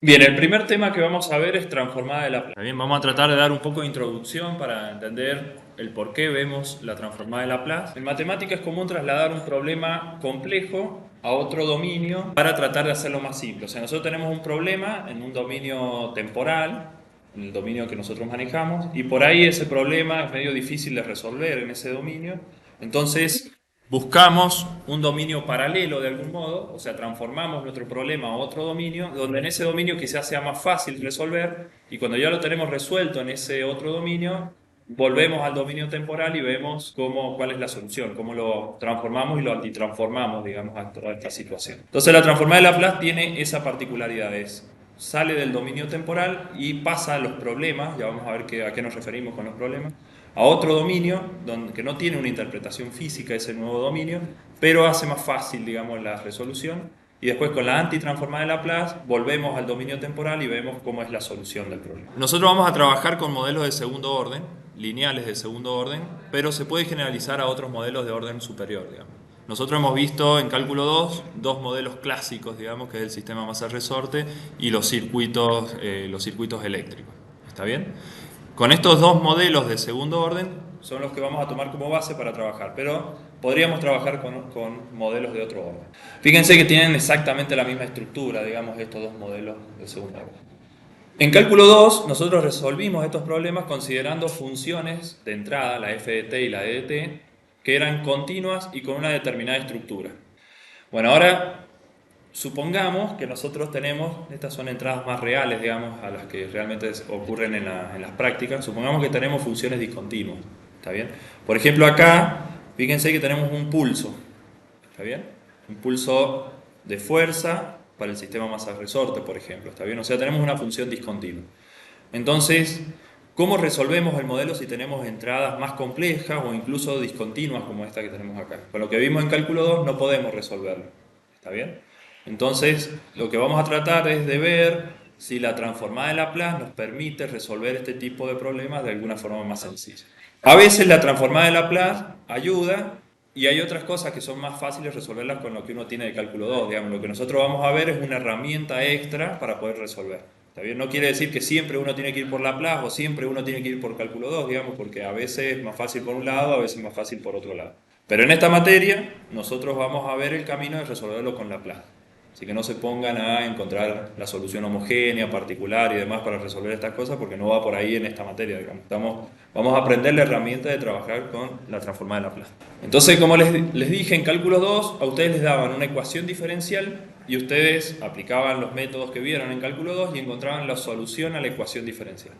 Bien, el primer tema que vamos a ver es transformada de Laplace. Bien, vamos a tratar de dar un poco de introducción para entender el por qué vemos la transformada de Laplace. En matemática es común trasladar un problema complejo a otro dominio para tratar de hacerlo más simple. O sea, nosotros tenemos un problema en un dominio temporal, en el dominio que nosotros manejamos, y por ahí ese problema es medio difícil de resolver en ese dominio. Entonces, buscamos un dominio paralelo de algún modo, o sea, transformamos nuestro problema a otro dominio, donde en ese dominio quizás sea más fácil resolver, y cuando ya lo tenemos resuelto en ese otro dominio, volvemos al dominio temporal y vemos cuál es la solución, cómo lo transformamos y lo antitransformamos, digamos, a toda esta situación. Entonces la transformada de Laplace tiene esa particularidad, sale del dominio temporal y pasa a los problemas, ya vamos a ver a qué nos referimos con los problemas, a otro dominio que no tiene una interpretación física ese nuevo dominio, pero hace más fácil, digamos, la resolución. Y después con la antitransformada de Laplace volvemos al dominio temporal y vemos cómo es la solución del problema. Nosotros vamos a trabajar con modelos de segundo orden, lineales de segundo orden, pero se puede generalizar a otros modelos de orden superior, digamos. Nosotros hemos visto en cálculo 2 dos modelos clásicos, digamos, que es el sistema masa-resorte y los circuitos eléctricos. ¿Está bien? Con estos dos modelos de segundo orden son los que vamos a tomar como base para trabajar, pero podríamos trabajar con modelos de otro orden. Fíjense que tienen exactamente la misma estructura, digamos, estos dos modelos de segundo orden. En cálculo 2 nosotros resolvimos estos problemas considerando funciones de entrada, la f de t y la e de t, que eran continuas y con una determinada estructura. Bueno, ahora supongamos que nosotros tenemos, estas son entradas más reales, digamos, a las que realmente ocurren en las prácticas, supongamos que tenemos funciones discontinuas, ¿está bien? Por ejemplo, acá, fíjense que tenemos un pulso, ¿está bien? Un pulso de fuerza para el sistema masa-resorte, por ejemplo, ¿está bien? O sea, tenemos una función discontinua. Entonces, ¿cómo resolvemos el modelo si tenemos entradas más complejas o incluso discontinuas como esta que tenemos acá? Con lo que vimos en cálculo 2 no podemos resolverlo, ¿está bien? Entonces, lo que vamos a tratar es de ver si la transformada de Laplace nos permite resolver este tipo de problemas de alguna forma más sencilla. A veces la transformada de Laplace ayuda y hay otras cosas que son más fáciles resolverlas con lo que uno tiene de cálculo 2. Digamos, lo que nosotros vamos a ver es una herramienta extra para poder resolver. ¿Está bien? No quiere decir que siempre uno tiene que ir por Laplace o siempre uno tiene que ir por cálculo 2, digamos, porque a veces es más fácil por un lado, a veces más fácil por otro lado. Pero en esta materia nosotros vamos a ver el camino de resolverlo con Laplace. Así que no se pongan a encontrar la solución homogénea, particular y demás para resolver estas cosas porque no va por ahí en esta materia, digamos. Vamos a aprender la herramienta de trabajar con la transformada de Laplace. Entonces, como les dije, en cálculo 2 a ustedes les daban una ecuación diferencial y ustedes aplicaban los métodos que vieron en cálculo 2 y encontraban la solución a la ecuación diferencial.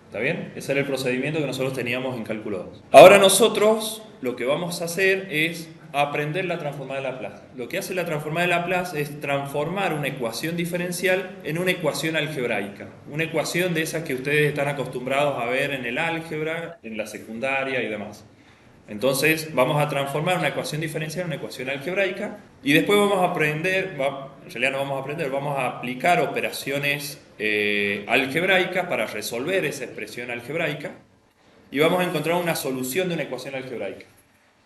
¿Está bien? Ese era el procedimiento que nosotros teníamos en cálculo 2. Ahora nosotros lo que vamos a hacer es aprender la transformada de Laplace. Lo que hace la transformada de Laplace es transformar una ecuación diferencial en una ecuación algebraica. Una ecuación de esas que ustedes están acostumbrados a ver en el álgebra, en la secundaria y demás. Entonces vamos a transformar una ecuación diferencial en una ecuación algebraica y después vamos a aprender, en realidad no vamos a aprender, vamos a aplicar operaciones algebraicas para resolver esa expresión algebraica y vamos a encontrar una solución de una ecuación algebraica.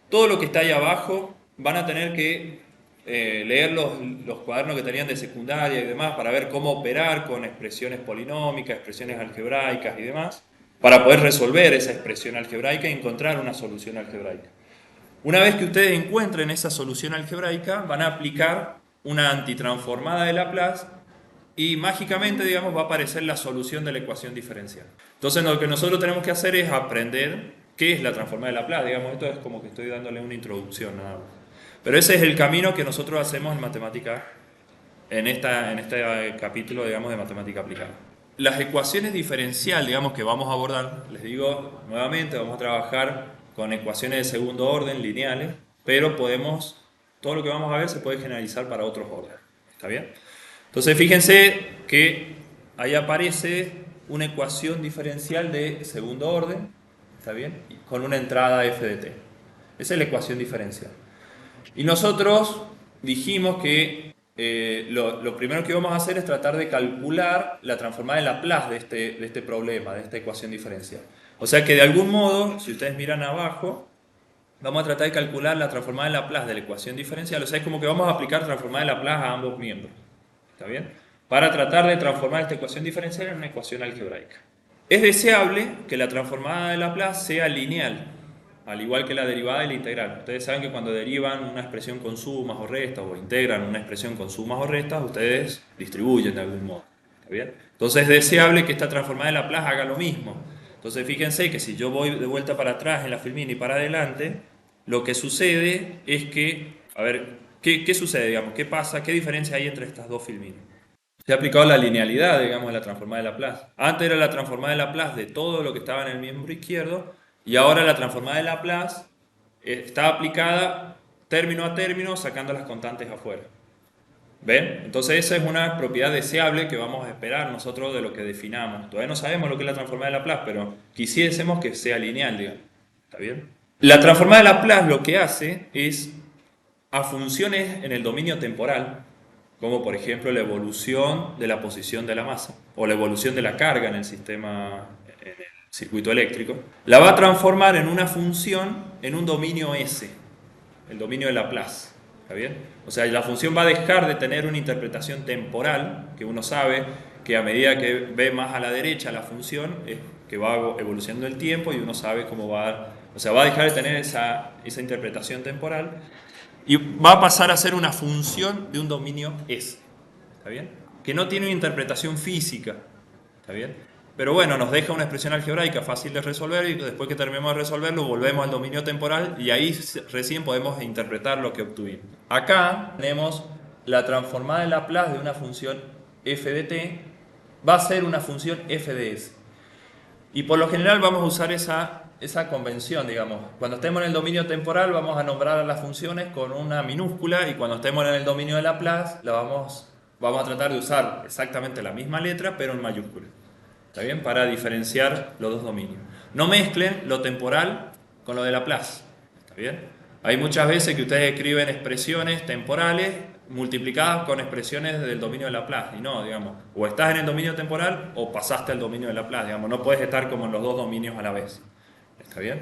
Todo lo que está ahí abajo van a tener que leer los cuadernos que tenían de secundaria y demás para ver cómo operar con expresiones polinómicas, expresiones algebraicas y demás, para poder resolver esa expresión algebraica y encontrar una solución algebraica. Una vez que ustedes encuentren esa solución algebraica, van a aplicar una antitransformada de Laplace y mágicamente, digamos, va a aparecer la solución de la ecuación diferencial. Entonces, lo que nosotros tenemos que hacer es aprender qué es la transformada de Laplace. Digamos, esto es como que estoy dándole una introducción nada más. Pero ese es el camino que nosotros hacemos en matemática, en este capítulo, digamos, de matemática aplicada. Las ecuaciones diferenciales, digamos, que vamos a abordar, les digo nuevamente, vamos a trabajar con ecuaciones de segundo orden, lineales, pero todo lo que vamos a ver se puede generalizar para otros órdenes. ¿Está bien? Entonces, fíjense que ahí aparece una ecuación diferencial de segundo orden, ¿está bien? Con una entrada f de t. Esa es la ecuación diferencial. Y nosotros dijimos que lo primero que vamos a hacer es tratar de calcular la transformada de Laplace de este problema, de esta ecuación diferencial. O sea que de algún modo, si ustedes miran abajo, vamos a tratar de calcular la transformada de Laplace de la ecuación diferencial. O sea, es como que vamos a aplicar transformada de Laplace a ambos miembros. ¿Está bien? para tratar de transformar esta ecuación diferencial en una ecuación algebraica. Es deseable que la transformada de Laplace sea lineal, al igual que la derivada y la integral. Ustedes saben que cuando derivan una expresión con sumas o restas o integran una expresión con sumas o restas, ustedes distribuyen de algún modo. ¿Está bien? Entonces es deseable que esta transformada de Laplace haga lo mismo. Entonces fíjense que si yo voy de vuelta para atrás en la filmina y para adelante, lo que sucede es que, a ver, ¿qué sucede, digamos? ¿Qué pasa? ¿Qué diferencia hay entre estas dos filminas? Se ha aplicado la linealidad, digamos, de la transformada de Laplace. Antes era la transformada de Laplace de todo lo que estaba en el miembro izquierdo, y ahora la transformada de Laplace está aplicada término a término, sacando las constantes afuera. ¿Ven? Entonces esa es una propiedad deseable que vamos a esperar nosotros de lo que definamos. Todavía no sabemos lo que es la transformada de Laplace, pero quisiésemos que sea lineal, digamos. ¿Está bien? La transformada de Laplace lo que hace es a funciones en el dominio temporal, como por ejemplo la evolución de la posición de la masa o la evolución de la carga en el sistema, en el circuito eléctrico, la va a transformar en una función en un dominio S, el dominio de Laplace. ¿Está bien? O sea, la función va a dejar de tener una interpretación temporal, que uno sabe que a medida que ve más a la derecha la función es que va evolucionando el tiempo y uno sabe cómo va, o sea, va a dejar de tener esa interpretación temporal y va a pasar a ser una función de un dominio S. ¿Está bien? Que no tiene una interpretación física. ¿Está bien? Pero bueno, nos deja una expresión algebraica fácil de resolver y después que terminemos de resolverlo volvemos al dominio temporal y ahí recién podemos interpretar lo que obtuvimos. Acá tenemos la transformada de Laplace de una función f de t va a ser una función f de s. Y por lo general vamos a usar esa convención, digamos. Cuando estemos en el dominio temporal vamos a nombrar a las funciones con una minúscula y cuando estemos en el dominio de Laplace vamos a tratar de usar exactamente la misma letra pero en mayúscula. ¿Está bien? Para diferenciar los dos dominios. No mezclen lo temporal con lo de Laplace. ¿Está bien? Hay muchas veces que ustedes escriben expresiones temporales multiplicadas con expresiones del dominio de Laplace. Y no, digamos, o estás en el dominio temporal o pasaste al dominio de Laplace. Digamos, no puedes estar como en los dos dominios a la vez. ¿Está bien?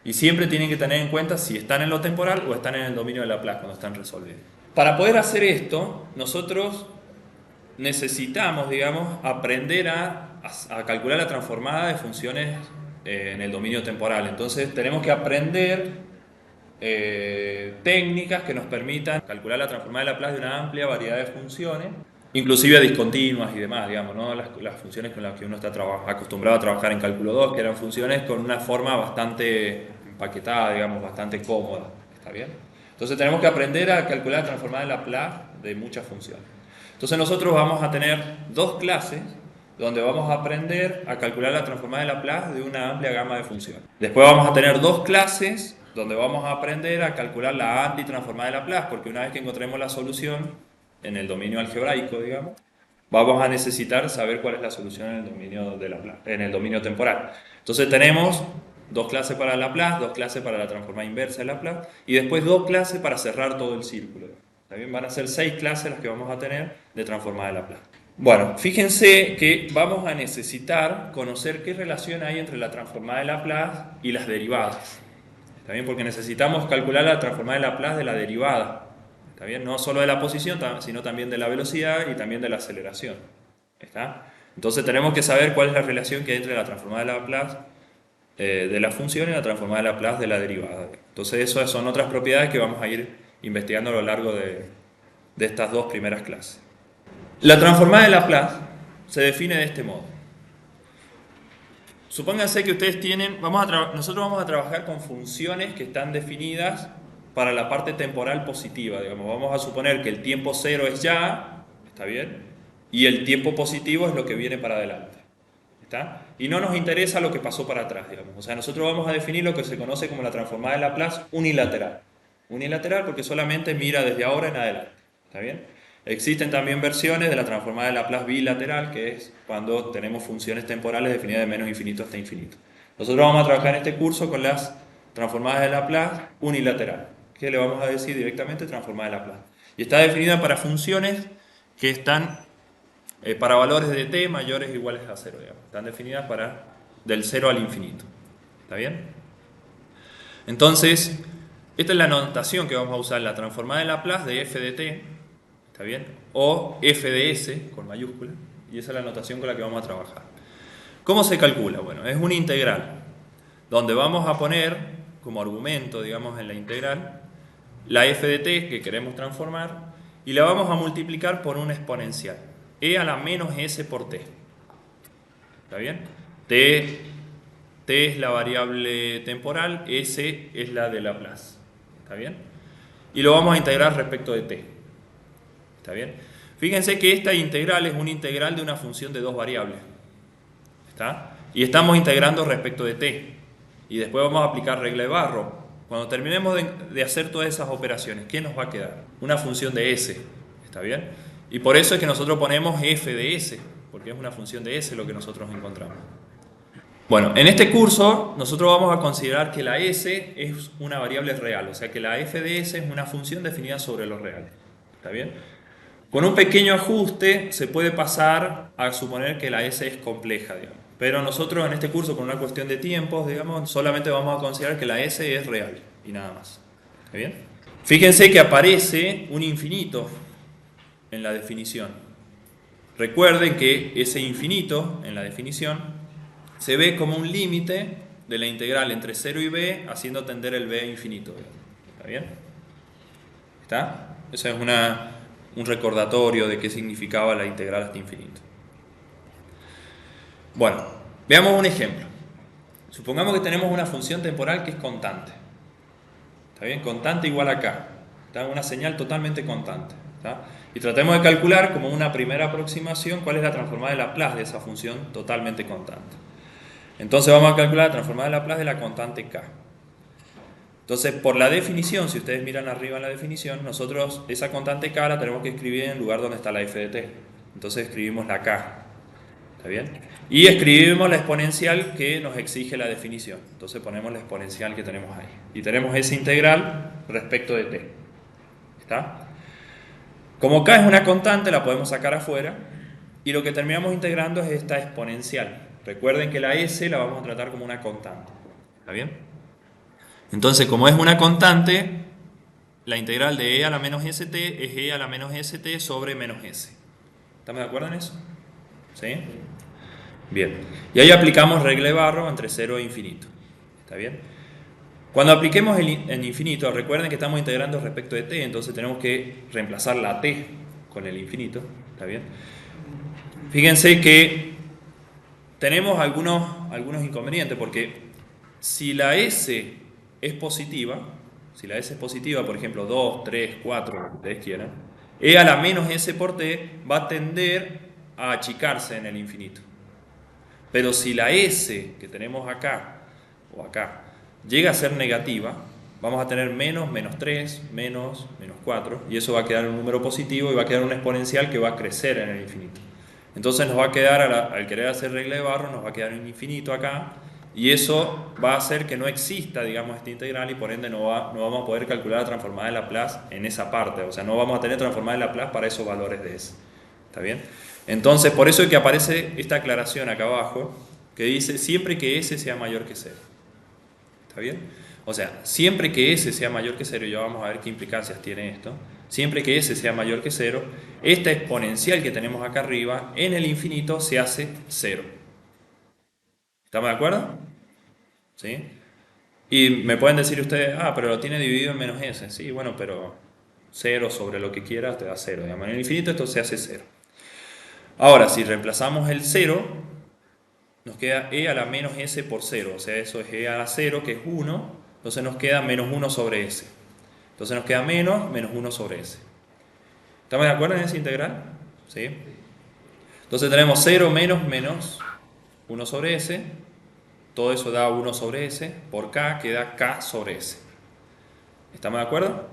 Y siempre tienen que tener en cuenta si están en lo temporal o están en el dominio de Laplace cuando están resolviendo. Para poder hacer esto, nosotros necesitamos, digamos, aprender a calcular la transformada de funciones en el dominio temporal. Entonces tenemos que aprender técnicas que nos permitan calcular la transformada de Laplace de una amplia variedad de funciones, inclusive a discontinuas y demás, digamos, ¿no? Las funciones con las que uno está acostumbrado a trabajar en cálculo 2, que eran funciones con una forma bastante empaquetada, digamos, bastante cómoda. ¿Está bien? Entonces tenemos que aprender a calcular la transformada de Laplace de muchas funciones. Entonces nosotros vamos a tener dos clases donde vamos a aprender a calcular la transformada de Laplace de una amplia gama de funciones. Después vamos a tener dos clases donde vamos a aprender a calcular la antitransformada de Laplace, porque una vez que encontremos la solución en el dominio algebraico, digamos, vamos a necesitar saber cuál es la solución en el dominio de Laplace, en el dominio temporal. Entonces tenemos dos clases para Laplace, dos clases para la transformada inversa de Laplace y después dos clases para cerrar todo el círculo. También van a ser 6 clases las que vamos a tener de transformada de Laplace. Bueno, fíjense que vamos a necesitar conocer qué relación hay entre la transformada de Laplace y las derivadas. ¿Está bien? Porque necesitamos calcular la transformada de Laplace de la derivada. ¿Está bien? No solo de la posición, sino también de la velocidad y también de la aceleración. ¿Está? Entonces tenemos que saber cuál es la relación que hay entre la transformada de Laplace de la función y la transformada de Laplace de la derivada. Entonces esas son otras propiedades que vamos a ir investigando a lo largo de estas dos primeras clases. La transformada de Laplace se define de este modo. Supónganse que ustedes tienen, nosotros vamos a trabajar con funciones que están definidas para la parte temporal positiva. Digamos, vamos a suponer que el tiempo cero es ya, ¿está bien? Y el tiempo positivo es lo que viene para adelante. ¿Está? Y no nos interesa lo que pasó para atrás, digamos. O sea, nosotros vamos a definir lo que se conoce como la transformada de Laplace unilateral. Unilateral porque solamente mira desde ahora en adelante. ¿Está bien? Existen también versiones de la transformada de Laplace bilateral, que es cuando tenemos funciones temporales definidas de menos infinito hasta infinito. Nosotros vamos a trabajar en este curso con las transformadas de Laplace unilateral, que le vamos a decir directamente transformada de Laplace. Y está definida para funciones que están para valores de t mayores o iguales a 0, digamos. Están definidas para del 0 al infinito. ¿Está bien? Entonces, esta es la notación que vamos a usar, la transformada de Laplace de f de t. ¿Está bien? O f de s con mayúscula, y esa es la notación con la que vamos a trabajar. ¿Cómo se calcula? Bueno, es una integral, donde vamos a poner como argumento, digamos, en la integral, la f de t que queremos transformar, y la vamos a multiplicar por una exponencial, e a la menos s por t. ¿Está bien? T es la variable temporal, s es la de Laplace. ¿Está bien? Y lo vamos a integrar respecto de t. ¿Está bien? Fíjense que esta integral es una integral de una función de dos variables. ¿Está? Y estamos integrando respecto de t. Y después vamos a aplicar regla de Barrow. Cuando terminemos de hacer todas esas operaciones, ¿qué nos va a quedar? Una función de s. ¿Está bien? Y por eso es que nosotros ponemos f de s, porque es una función de s lo que nosotros encontramos. Bueno, en este curso nosotros vamos a considerar que la s es una variable real, o sea que la f de s es una función definida sobre lo real. ¿Está bien? Con un pequeño ajuste se puede pasar a suponer que la s es compleja, digamos. Pero nosotros en este curso, con una cuestión de tiempos, digamos, solamente vamos a considerar que la s es real y nada más. ¿Está bien? Fíjense que aparece un infinito en la definición. Recuerden que ese infinito en la definición se ve como un límite de la integral entre 0 y b, haciendo tender el b a infinito. ¿Está bien? ¿Está? Eso es un recordatorio de qué significaba la integral hasta infinito. Bueno, veamos un ejemplo. Supongamos que tenemos una función temporal que es constante. ¿Está bien? Constante igual a k. ¿Está? Una señal totalmente constante. ¿Está? Y tratemos de calcular como una primera aproximación cuál es la transformada de Laplace de esa función totalmente constante. Entonces vamos a calcular la transformada de Laplace de la constante k. Entonces, por la definición, si ustedes miran arriba en la definición, nosotros esa constante k la tenemos que escribir en el lugar donde está la f de t. Entonces escribimos la k. ¿Está bien? Y escribimos la exponencial que nos exige la definición. Entonces ponemos la exponencial que tenemos ahí. Y tenemos esa integral respecto de t. ¿Está? Como k es una constante, la podemos sacar afuera. Y lo que terminamos integrando es esta exponencial. Recuerden que la s la vamos a tratar como una constante. ¿Está bien? Entonces, como es una constante, la integral de e a la menos st es e a la menos st sobre menos s. ¿Estamos de acuerdo en eso? ¿Sí? Bien. Y ahí aplicamos regla de Barrow entre 0 e infinito. ¿Está bien? Cuando apliquemos el infinito, recuerden que estamos integrando respecto de t, entonces tenemos que reemplazar la t con el infinito. ¿Está bien? Fíjense que tenemos algunos inconvenientes, porque si la s es positiva, por ejemplo 2, 3, 4, lo que ustedes quieran, e a la menos s por t va a tender a achicarse en el infinito. Pero si la s que tenemos acá o acá llega a ser negativa, vamos a tener menos 3, menos 4, y eso va a quedar un número positivo y va a quedar una exponencial que va a crecer en el infinito. Entonces nos va a quedar, al querer hacer regla de Barrow, nos va a quedar un infinito acá, y eso va a hacer que no exista, digamos, esta integral, y por ende no vamos a poder calcular la transformada de Laplace en esa parte. O sea, no vamos a tener transformada de Laplace para esos valores de S. ¿Está bien? Entonces, por eso es que aparece esta aclaración acá abajo, que dice siempre que S sea mayor que 0. ¿Está bien? O sea, siempre que S sea mayor que 0, y ya vamos a ver qué implicancias tiene esto, siempre que S sea mayor que 0, esta exponencial que tenemos acá arriba, en el infinito se hace 0. ¿Estamos de acuerdo? ¿Sí? Y me pueden decir ustedes, pero lo tiene dividido en menos S. Sí, bueno, pero 0 sobre lo que quieras te da 0. Digamos. En el infinito esto se hace 0. Ahora, si reemplazamos el 0, nos queda e a la menos s por 0. O sea, eso es e a la 0, que es 1. Entonces nos queda menos 1 sobre s. Entonces nos queda menos 1 sobre s. ¿Estamos de acuerdo en esa integral? ¿Sí? Entonces tenemos 0 menos 1 sobre s. Todo eso da 1 sobre s. Por k queda k sobre s. ¿Estamos de acuerdo?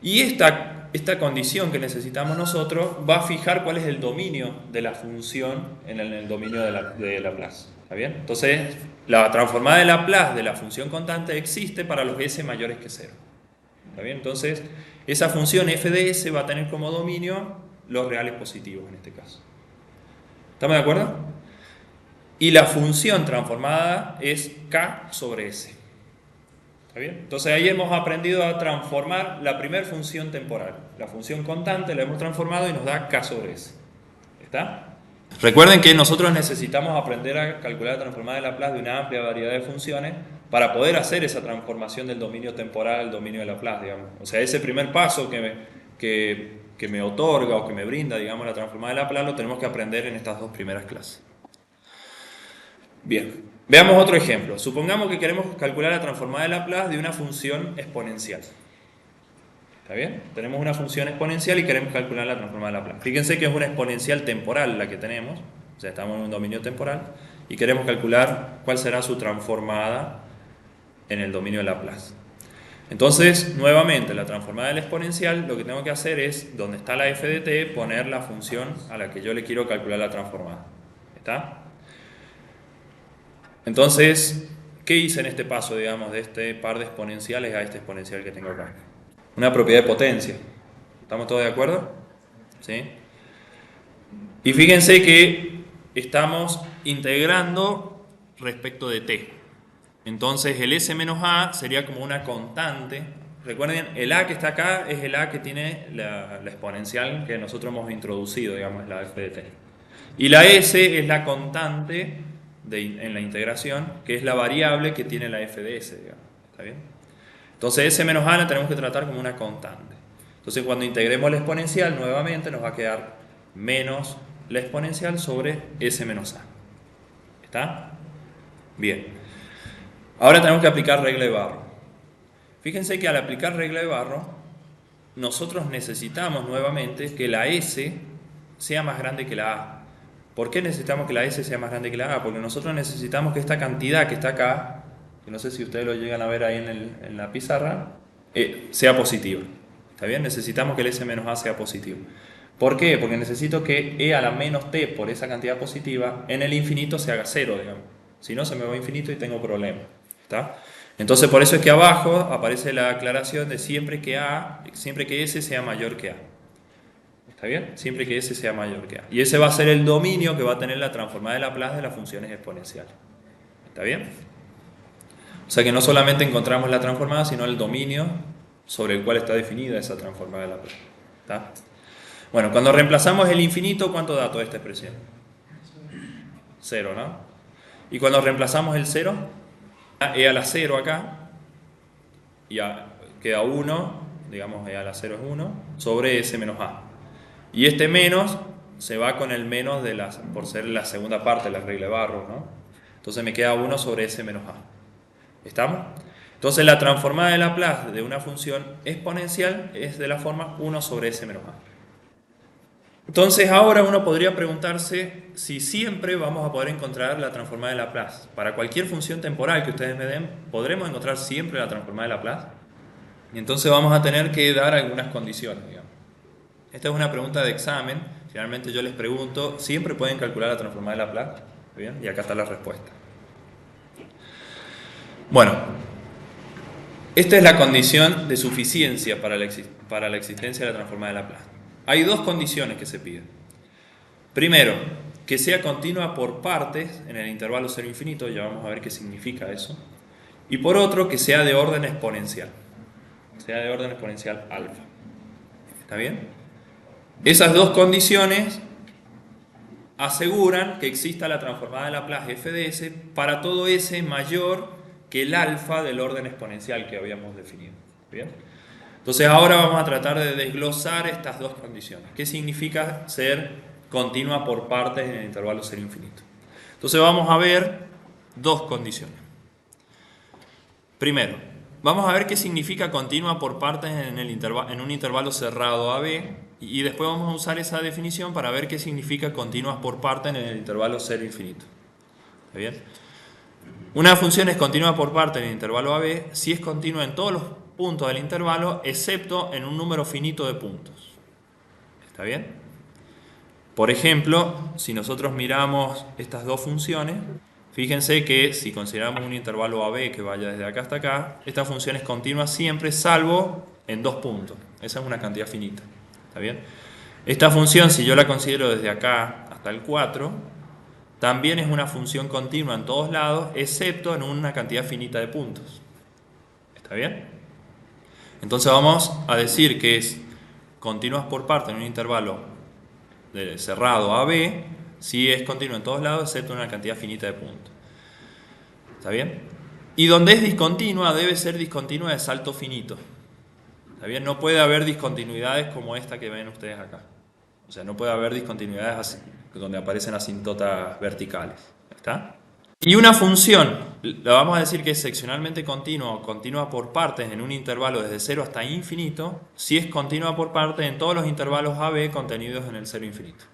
Y esta condición que necesitamos nosotros va a fijar cuál es el dominio de la función en el dominio de Laplace. ¿Está bien? Entonces, la transformada de Laplace de la función constante existe para los s mayores que 0. ¿Está bien? Entonces, esa función f de s va a tener como dominio los reales positivos en este caso. ¿Estamos de acuerdo? Y la función transformada es k sobre s. ¿Está bien? Entonces ahí hemos aprendido a transformar la primera función temporal. La función constante la hemos transformado y nos da K sobre S. ¿Está? Recuerden que nosotros necesitamos aprender a calcular la transformada de Laplace de una amplia variedad de funciones para poder hacer esa transformación del dominio temporal al dominio de Laplace, digamos. O sea, ese primer paso que me otorga o que me brinda, digamos, la transformada de Laplace lo tenemos que aprender en estas dos primeras clases. Bien, veamos otro ejemplo. Supongamos que queremos calcular la transformada de Laplace de una función exponencial. ¿Está bien? Tenemos una función exponencial y queremos calcular la transformada de Laplace. Fíjense que es una exponencial temporal la que tenemos, o sea, estamos en un dominio temporal, y queremos calcular cuál será su transformada en el dominio de Laplace. Entonces, nuevamente, la transformada del exponencial, lo que tengo que hacer es, donde está la f de t, poner la función a la que yo le quiero calcular la transformada. ¿Está? Entonces, ¿qué hice en este paso, digamos, de este par de exponenciales a este exponencial que tengo acá? Una propiedad de potencia. ¿Estamos todos de acuerdo? ¿Sí? Y fíjense que estamos integrando respecto de t. Entonces el s menos a sería como una constante. Recuerden, el a que está acá es el a que tiene la exponencial que nosotros hemos introducido, digamos, la f de t. Y la s es la constante en la integración, que es la variable que tiene la f de s, digamos. ¿Está bien? Entonces s menos a la tenemos que tratar como una constante. Entonces cuando integremos la exponencial nuevamente nos va a quedar menos la exponencial sobre s menos a. ¿Está? Bien. Ahora tenemos que aplicar regla de Barrow. Fíjense que al aplicar regla de Barrow, nosotros necesitamos nuevamente que la S sea más grande que la A. ¿Por qué necesitamos que la S sea más grande que la A? Porque nosotros necesitamos que esta cantidad que está acá, que no sé si ustedes lo llegan a ver ahí en la pizarra, sea positiva. ¿Está bien? Necesitamos que el S menos A sea positivo. ¿Por qué? Porque necesito que E a la menos T por esa cantidad positiva en el infinito se haga cero, digamos. Si no, se me va a infinito y tengo problemas. ¿Está? Entonces, por eso es que abajo aparece la aclaración de siempre que S sea mayor que A. ¿Está bien? Siempre que S sea mayor que A. Y ese va a ser el dominio que va a tener la transformada de Laplace de las funciones exponenciales. ¿Está bien? O sea que no solamente encontramos la transformada, sino el dominio sobre el cual está definida esa transformada de Laplace. ¿Está? Bueno, cuando reemplazamos el infinito, ¿cuánto da toda esta expresión? 0, ¿no? Y cuando reemplazamos el 0, E a la 0 acá, y queda 1, digamos E a la 0 es 1, sobre S menos A. Y este menos se va con el menos por ser la segunda parte de la regla de Barrow, ¿no? Entonces me queda 1 sobre S menos A. ¿Estamos? Entonces la transformada de Laplace de una función exponencial es de la forma 1 sobre S menos A. Entonces ahora uno podría preguntarse si siempre vamos a poder encontrar la transformada de Laplace. Para cualquier función temporal que ustedes me den, ¿podremos encontrar siempre la transformada de Laplace? Y entonces vamos a tener que dar algunas condiciones, digamos. Esta es una pregunta de examen. Generalmente yo les pregunto, ¿siempre pueden calcular la transformada de Laplace? ¿Bien? Y acá está la respuesta. Bueno, esta es la condición de suficiencia para la existencia de la transformada de Laplace. Hay dos condiciones que se piden. Primero, que sea continua por partes en el intervalo 0 infinito, ya vamos a ver qué significa eso. Y por otro, que sea de orden exponencial. Sea de orden exponencial alfa. ¿Está bien? Esas dos condiciones aseguran que exista la transformada de Laplace f de s para todo s mayor que el alfa del orden exponencial que habíamos definido. ¿Bien? Entonces ahora vamos a tratar de desglosar estas dos condiciones. ¿Qué significa ser continua por partes en el intervalo 0 infinito? Entonces vamos a ver dos condiciones. Primero, vamos a ver qué significa continua por partes en un intervalo cerrado AB y después vamos a usar esa definición para ver qué significa continuas por partes en el intervalo 0 infinito. ¿Está bien? Una función es continua por partes en el intervalo AB si es continua en todos los puntos del intervalo excepto en un número finito de puntos. ¿Está bien? Por ejemplo, si nosotros miramos estas dos funciones, fíjense que si consideramos un intervalo AB que vaya desde acá hasta acá, esta función es continua siempre salvo en 2 puntos. Esa es una cantidad finita. ¿Está bien? Esta función, si yo la considero desde acá hasta el 4, también es una función continua en todos lados excepto en una cantidad finita de puntos. ¿Está bien? Entonces vamos a decir que es continuas por parte en un intervalo cerrado AB si es continuo en todos lados excepto una cantidad finita de puntos. ¿Está bien? Y donde es discontinua debe ser discontinua de salto finito. ¿Está bien? No puede haber discontinuidades como esta que ven ustedes acá. O sea, no puede haber discontinuidades donde aparecen asintotas verticales. ¿Está? Y una función, la vamos a decir que es seccionalmente continua o continua por partes en un intervalo desde 0 hasta infinito, si es continua por partes en todos los intervalos AB contenidos en el 0 infinito.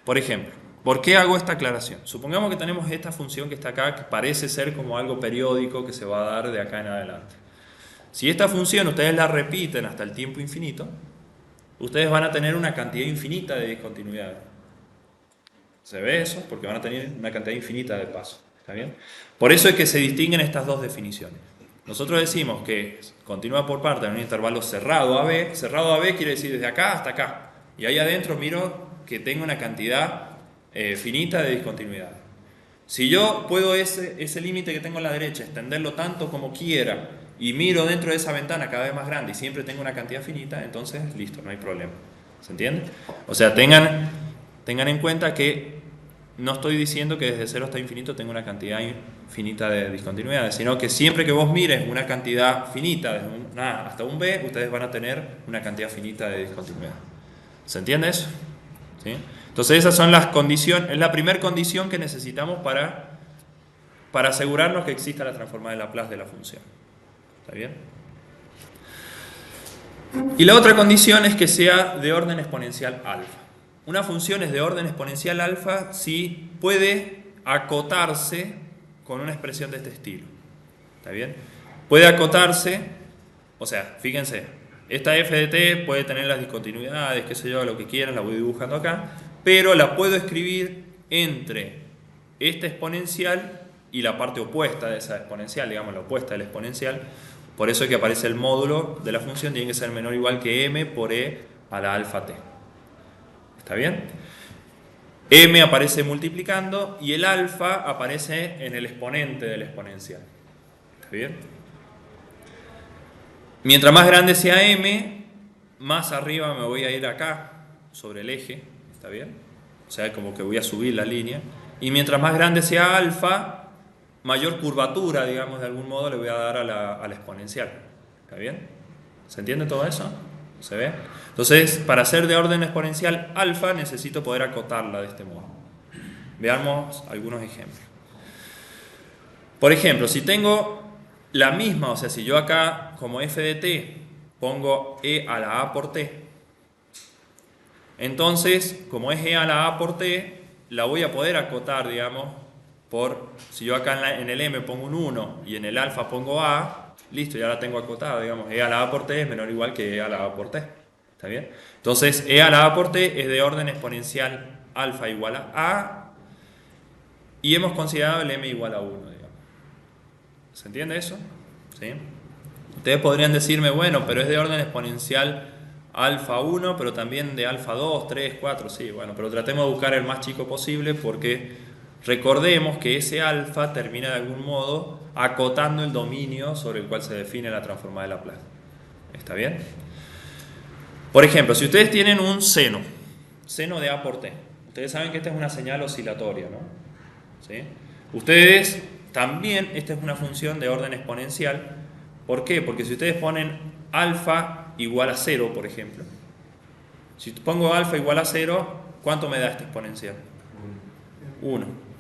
Por ejemplo, ¿por qué hago esta aclaración? Supongamos que tenemos esta función que está acá, que parece ser como algo periódico que se va a dar de acá en adelante. Si esta función ustedes la repiten hasta el tiempo infinito, ustedes van a tener una cantidad infinita de discontinuidades. ¿Se ve eso? Porque van a tener una cantidad infinita de pasos. ¿Está bien? Por eso es que se distinguen estas dos definiciones. Nosotros decimos que continúa por parte en un intervalo cerrado AB. Cerrado AB quiere decir desde acá hasta acá. Y ahí adentro miro que tengo una cantidad finita de discontinuidad. Si yo puedo ese límite que tengo a la derecha extenderlo tanto como quiera y miro dentro de esa ventana cada vez más grande y siempre tengo una cantidad finita, entonces listo, no hay problema. ¿Se entiende? O sea, tengan en cuenta que no estoy diciendo que desde 0 hasta infinito tenga una cantidad finita de discontinuidades, sino que siempre que vos mires una cantidad finita desde un A hasta un B, ustedes van a tener una cantidad finita de discontinuidad. ¿Se entiende eso? ¿Sí? Entonces esas son las condiciones, es la primera condición que necesitamos para asegurarnos que exista la transformada de Laplace de la función. ¿Está bien? Y la otra condición es que sea de orden exponencial alfa. Una función es de orden exponencial alfa si puede acotarse con una expresión de este estilo. ¿Está bien? Puede acotarse, o sea, fíjense, esta f de t puede tener las discontinuidades, qué sé yo, lo que quieran, la voy dibujando acá, pero la puedo escribir entre esta exponencial y la parte opuesta de esa exponencial, digamos la opuesta del exponencial. Por eso es que aparece el módulo de la función, tiene que ser menor o igual que m por e a la alfa t. ¿Está bien? M aparece multiplicando y el alfa aparece en el exponente del exponencial. ¿Está bien? Mientras más grande sea m, más arriba me voy a ir acá, sobre el eje. ¿Está bien? O sea, como que voy a subir la línea. Y mientras más grande sea alfa, mayor curvatura, digamos, de algún modo le voy a dar a la exponencial. ¿Está bien? ¿Se entiende todo eso? ¿Se ve? Entonces, para ser de orden exponencial alfa, necesito poder acotarla de este modo. Veamos algunos ejemplos. Por ejemplo, si tengo la misma, o sea, si yo acá como f de t pongo e a la a por t, entonces, como es e a la a por t, la voy a poder acotar, digamos, si yo acá en el m pongo un 1 y en el alfa pongo a, listo, ya la tengo acotada, digamos, e a la a por t es menor o igual que e a la a por t. ¿Está bien? Entonces, e a la a por t es de orden exponencial alfa igual a y hemos considerado el m igual a 1, digamos. ¿Se entiende eso? ¿Sí? Ustedes podrían decirme, bueno, pero es de orden exponencial alfa 1, pero también de alfa 2, 3, 4, sí, bueno, pero tratemos de buscar el más chico posible porque recordemos que ese alfa termina de algún modo acotando el dominio sobre el cual se define la transformada de Laplace. ¿Está bien? Por ejemplo, si ustedes tienen un seno de a por t, ustedes saben que esta es una señal oscilatoria, ¿no? ¿Sí? Ustedes también, esta es una función de orden exponencial. ¿Por qué? Porque si ustedes ponen alfa igual a 0, por ejemplo, si pongo alfa igual a 0, ¿cuánto me da esta exponencial? 1.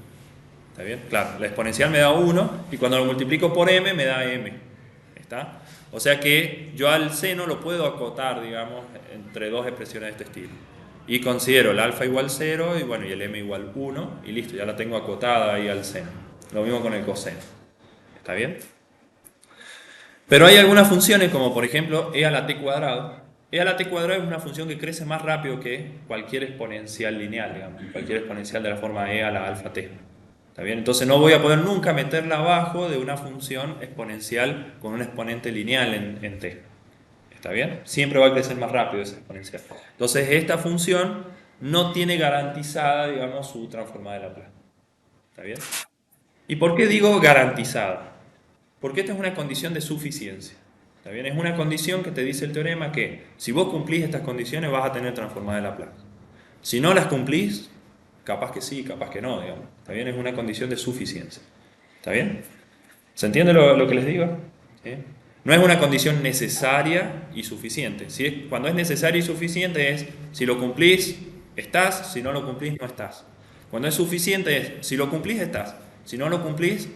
¿Está bien? Claro, la exponencial me da 1 y cuando lo multiplico por m me da m. ¿Está? O sea que yo al seno lo puedo acotar, digamos, entre dos expresiones de este estilo. Y considero el alfa igual 0 y bueno, y el m igual 1 y listo, ya la tengo acotada ahí al seno. Lo mismo con el coseno. ¿Está bien? Pero hay algunas funciones como por ejemplo e a la t cuadrado. E a la t cuadrado es una función que crece más rápido que cualquier exponencial lineal, digamos, cualquier exponencial de la forma e a la alfa t. ¿Está bien? Entonces no voy a poder nunca meterla abajo de una función exponencial con un exponente lineal en t. ¿Está bien? Siempre va a crecer más rápido esa exponencial. Entonces esta función no tiene garantizada, digamos, su transformada de Laplace. ¿Está bien? ¿Y por qué digo garantizada? Porque esta es una condición de suficiencia. ¿Está bien? Es una condición que te dice el teorema que si vos cumplís estas condiciones vas a tener transformada de Laplace. Si no las cumplís, capaz que sí, capaz que no, digamos. ¿Está bien? Es una condición de suficiencia. ¿Está bien? ¿Se entiende lo que les digo? ¿Sí? No es una condición necesaria y suficiente. Cuando es necesaria y suficiente es, si lo cumplís, estás, si no lo cumplís, no estás. Cuando es suficiente es, si lo cumplís, estás. Si no lo cumplís,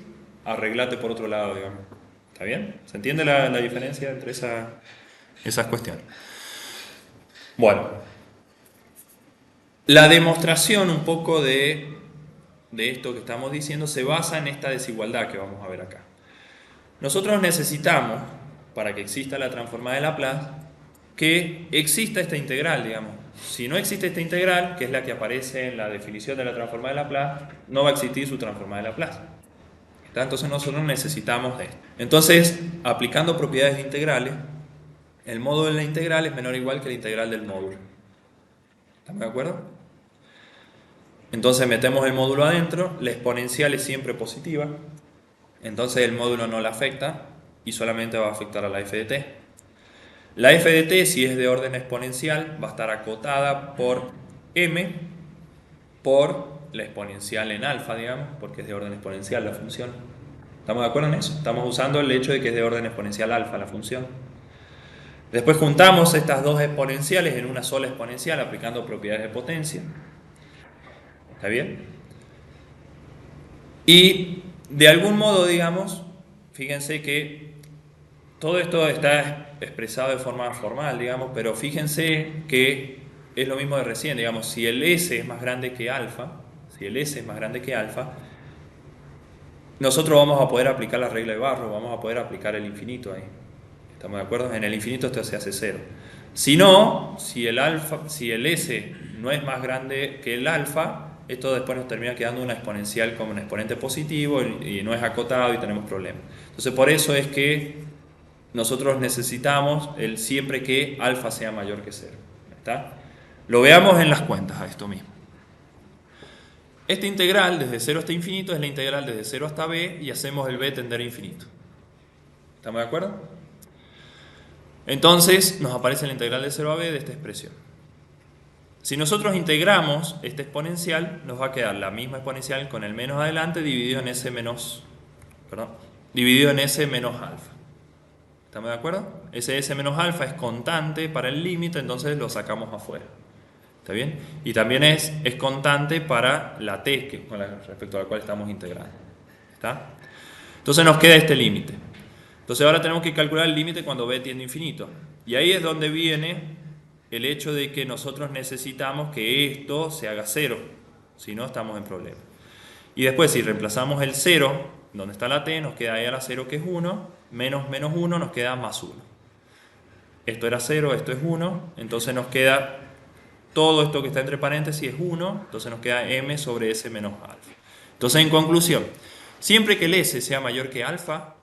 arreglate por otro lado, digamos. ¿Está bien? ¿Se entiende la diferencia entre esas cuestiones? Bueno, la demostración un poco de esto que estamos diciendo se basa en esta desigualdad que vamos a ver acá. Nosotros necesitamos, para que exista la transformada de Laplace, que exista esta integral, digamos. Si no existe esta integral, que es la que aparece en la definición de la transformada de Laplace, no va a existir su transformada de Laplace. Entonces nosotros necesitamos de esto. Entonces, aplicando propiedades de integrales, el módulo de la integral es menor o igual que la integral del módulo. ¿Estamos de acuerdo? Entonces metemos el módulo adentro, la exponencial es siempre positiva, entonces el módulo no la afecta y solamente va a afectar a la f de t. La f de t, si es de orden exponencial, va a estar acotada por m por la exponencial en alfa, digamos, porque es de orden exponencial la función. ¿Estamos de acuerdo en eso? Estamos usando el hecho de que es de orden exponencial alfa la función. Después juntamos estas dos exponenciales en una sola exponencial aplicando propiedades de potencia. ¿Está bien? Y de algún modo, digamos, fíjense que todo esto está expresado de forma formal, digamos, pero fíjense que es lo mismo de recién, digamos, si el S es más grande que alfa, nosotros vamos a poder aplicar la regla de Barrow, vamos a poder aplicar el infinito ahí. ¿Estamos de acuerdo? En el infinito esto se hace cero. Si no, si el S no es más grande que el alfa, esto después nos termina quedando una exponencial como un exponente positivo y no es acotado y tenemos problemas. Entonces por eso es que nosotros necesitamos el siempre que alfa sea mayor que cero. ¿Está? Lo veamos en las cuentas a esto mismo. Esta integral desde 0 hasta infinito es la integral desde 0 hasta b y hacemos el b tender a infinito. ¿Estamos de acuerdo? Entonces nos aparece la integral de 0 a b de esta expresión. Si nosotros integramos esta exponencial, nos va a quedar la misma exponencial con el menos adelante dividido en s menos alfa. ¿Estamos de acuerdo? Ese s menos alfa es constante para el límite, entonces lo sacamos afuera. ¿Está bien? Y también es constante para la t, respecto a la cual estamos integrando. ¿Está? Entonces nos queda este límite. Entonces ahora tenemos que calcular el límite cuando b tiende a infinito. Y ahí es donde viene el hecho de que nosotros necesitamos que esto se haga cero. Si no, estamos en problema. Y después, si reemplazamos el 0, donde está la t, nos queda e a la 0, que es 1, menos 1, nos queda más 1. Esto era 0, esto es 1, entonces nos queda todo esto que está entre paréntesis es 1, entonces nos queda m sobre s menos alfa. Entonces, en conclusión, siempre que el s sea mayor que alfa,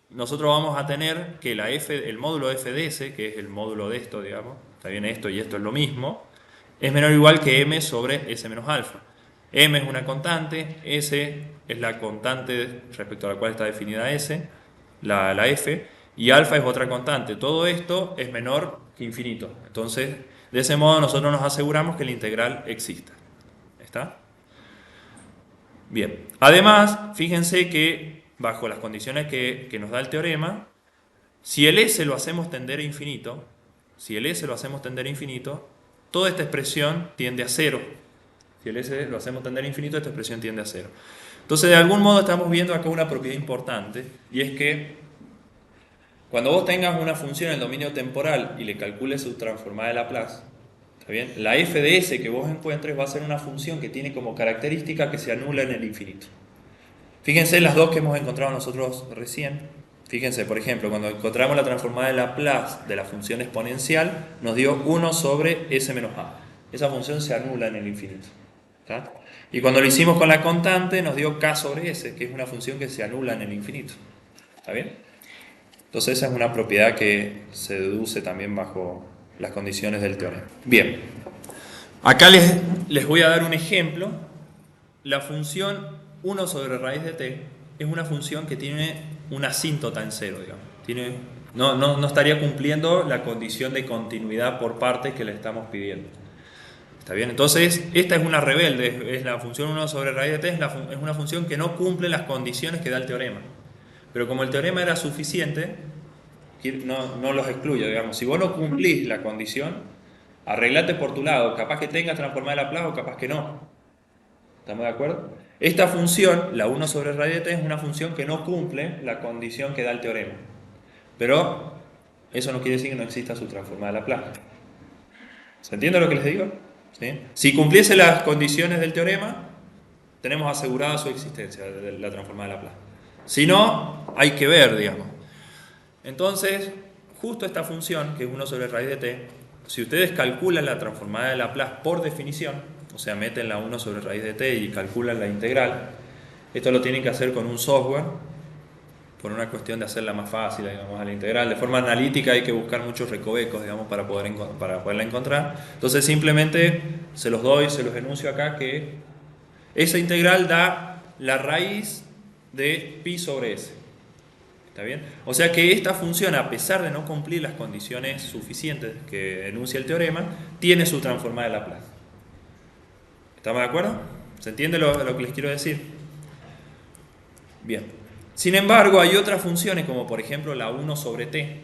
nosotros vamos a tener que el módulo f de s, que es el módulo de esto, digamos, está bien, esto y esto es lo mismo, es menor o igual que m sobre s menos alfa. M es una constante, S es la constante respecto a la cual está definida S, la F, y alfa es otra constante. Todo esto es menor que infinito. Entonces, de ese modo nosotros nos aseguramos que la integral exista. ¿Está? Bien. Además, fíjense que bajo las condiciones que nos da el teorema, si el S lo hacemos tender a infinito, toda esta expresión tiende a cero. Si el S lo hacemos tender a infinito, esta expresión tiende a cero. Entonces, de algún modo estamos viendo acá una propiedad importante, y es que cuando vos tengas una función en el dominio temporal y le calcules su transformada de Laplace, ¿está bien? La f de s que vos encuentres va a ser una función que tiene como característica que se anula en el infinito. Fíjense en las dos que hemos encontrado nosotros recién. Fíjense, por ejemplo, cuando encontramos la transformada de Laplace de la función exponencial, nos dio 1 sobre s menos a. Esa función se anula en el infinito. ¿Está? Y cuando lo hicimos con la constante nos dio k sobre s, que es una función que se anula en el infinito. ¿Está bien? Entonces esa es una propiedad que se deduce también bajo las condiciones del teorema. Bien, acá les voy a dar un ejemplo. La función 1 sobre raíz de t es una función que tiene una asíntota en cero, digamos. Tiene no estaría cumpliendo la condición de continuidad por partes que le estamos pidiendo. ¿Está bien? Entonces, esta es una rebelde, es la función 1 sobre raíz de t, es una función que no cumple las condiciones que da el teorema. Pero como el teorema era suficiente, no los excluyo, digamos. Si vos no cumplís la condición, arreglate por tu lado. Capaz que tengas transformada de Laplace o capaz que no. ¿Estamos de acuerdo? Esta función, la 1 sobre raíz de t, es una función que no cumple la condición que da el teorema. Pero eso no quiere decir que no exista su transformada de Laplace. ¿Se entiende lo que les digo? ¿Sí? Si cumpliese las condiciones del teorema, tenemos asegurada su existencia de la transformada de Laplace. Si no, hay que ver, digamos. Entonces, justo esta función, que es 1 sobre raíz de t, si ustedes calculan la transformada de Laplace por definición, o sea, meten la 1 sobre raíz de t y calculan la integral, esto lo tienen que hacer con un software, por una cuestión de hacerla más fácil, digamos, a la integral. De forma analítica hay que buscar muchos recovecos, digamos, para poderla encontrar. Entonces simplemente se los doy, se los enuncio acá, que esa integral da la raíz de pi sobre s. ¿Está bien? O sea que esta función, a pesar de no cumplir las condiciones suficientes que enuncia el teorema, tiene su transformada de Laplace. ¿Estamos de acuerdo? ¿Se entiende lo que les quiero decir? Bien. Sin embargo, hay otras funciones, como por ejemplo la 1 sobre t.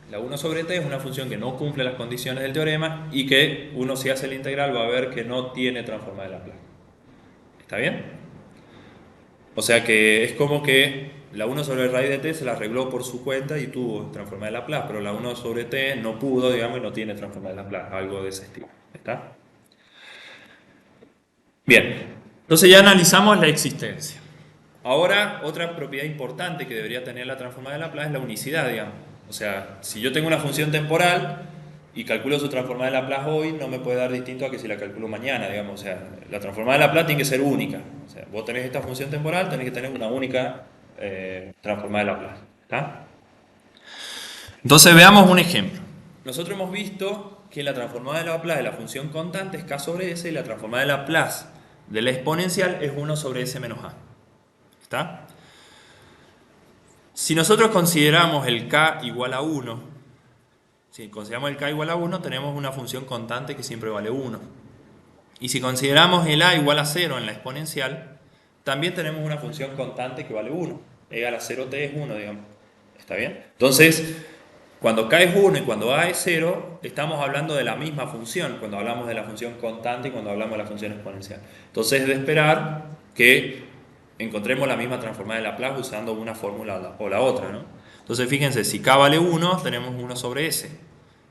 La 1 sobre t es una función que no cumple las condiciones del teorema y que uno, si hace la integral, va a ver que no tiene transformada de Laplace. ¿Está bien? O sea que es como que la 1 sobre raíz de t se la arregló por su cuenta y tuvo transformada de Laplace, pero la 1 sobre t no pudo, digamos, y no tiene transformada de Laplace, algo de ese estilo. ¿Está? Bien, entonces ya analizamos la existencia. Ahora, otra propiedad importante que debería tener la transformada de Laplace es la unicidad, digamos. O sea, si yo tengo una función temporal y calculo su transformada de Laplace hoy, no me puede dar distinto a que si la calculo mañana, digamos. O sea, la transformada de Laplace tiene que ser única. O sea, vos tenés esta función temporal, tenés que tener una única transformada de Laplace. ¿Está? Entonces veamos un ejemplo. Nosotros hemos visto que la transformada de Laplace de la función constante es k sobre s y la transformada de Laplace de la exponencial es 1 sobre s menos a. ¿Está? Si nosotros consideramos el k igual a 1, si consideramos el k igual a 1, tenemos una función constante que siempre vale 1. Y si consideramos el a igual a 0 en la exponencial, también tenemos una función constante que vale 1. E a la 0t es 1, digamos. ¿Está bien? Entonces, cuando k es 1 y cuando a es 0, estamos hablando de la misma función cuando hablamos de la función constante y cuando hablamos de la función exponencial. Entonces es de esperar que encontremos la misma transformada de Laplace usando una fórmula o la otra, ¿no? Entonces fíjense, si k vale 1, tenemos 1 sobre s.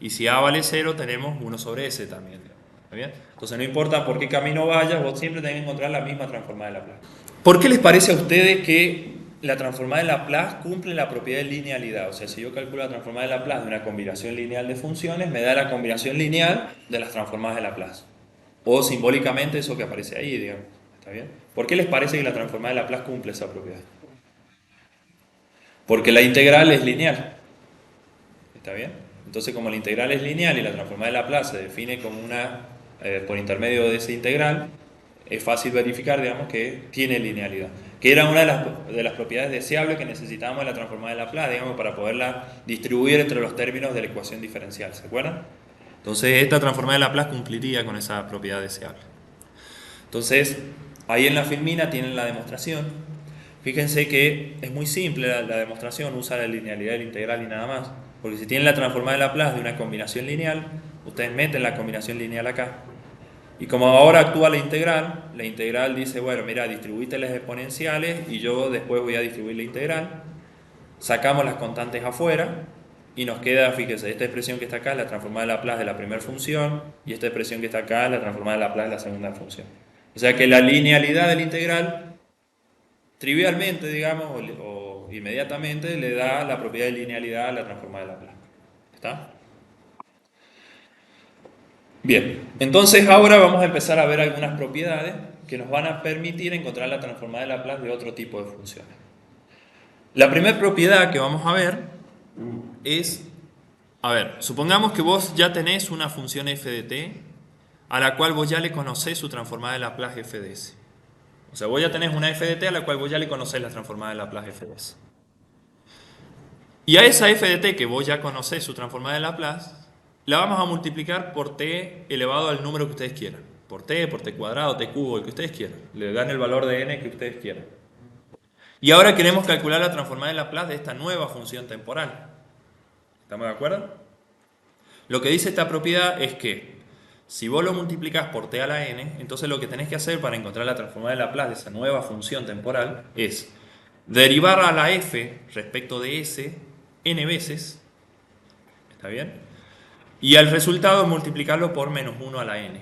Y si a vale 0, tenemos 1 sobre s también. ¿Está bien? Entonces no importa por qué camino vayas, vos siempre tenés que encontrar la misma transformada de Laplace. ¿Por qué les parece a ustedes que la transformada de Laplace cumple la propiedad de linealidad? O sea, si yo calculo la transformada de Laplace de una combinación lineal de funciones, me da la combinación lineal de las transformadas de Laplace. O simbólicamente eso que aparece ahí, digamos. ¿Está bien? ¿Por qué les parece que la transformada de Laplace cumple esa propiedad? Porque la integral es lineal. ¿Está bien? Entonces, como la integral es lineal y la transformada de Laplace se define como una por intermedio de esa integral, es fácil verificar, digamos, que tiene linealidad. Que era una de las propiedades deseables que necesitábamos de la transformada de Laplace, digamos, para poderla distribuir entre los términos de la ecuación diferencial. ¿Se acuerdan? Entonces, esta transformada de Laplace cumpliría con esa propiedad deseable. Entonces, ahí en la filmina tienen la demostración. Fíjense que es muy simple la demostración, usa la linealidad del integral y nada más. Porque si tienen la transformada de Laplace de una combinación lineal, ustedes meten la combinación lineal acá. Y como ahora actúa la integral dice, bueno, mira, distribuiste las exponenciales y yo después voy a distribuir la integral. Sacamos las constantes afuera y nos queda, fíjense, esta expresión que está acá es la transformada de Laplace de la primera función y esta expresión que está acá es la transformada de Laplace de la segunda función. O sea que la linealidad del integral, trivialmente, digamos, o inmediatamente, le da la propiedad de linealidad a la transformada de Laplace. ¿Está? Bien, entonces ahora vamos a empezar a ver algunas propiedades que nos van a permitir encontrar la transformada de Laplace de otro tipo de funciones. La primera propiedad que vamos a ver es, a ver, supongamos que vos ya tenés una función f de t a la cual vos ya le conocés su transformada de Laplace f de s. O sea, vos ya tenés una f de t a la cual vos ya le conocés la transformada de Laplace f de s. Y a esa f de t, que vos ya conocés su transformada de Laplace, la vamos a multiplicar por t elevado al número que ustedes quieran. Por t cuadrado, t cubo, el que ustedes quieran. Le dan el valor de n que ustedes quieran. Y ahora queremos calcular la transformada de Laplace de esta nueva función temporal. ¿Estamos de acuerdo? Lo que dice esta propiedad es que si vos lo multiplicás por t a la n, entonces lo que tenés que hacer para encontrar la transformada de Laplace de esa nueva función temporal es derivar a la f respecto de s n veces, ¿está bien? Y al resultado multiplicarlo por menos 1 a la n.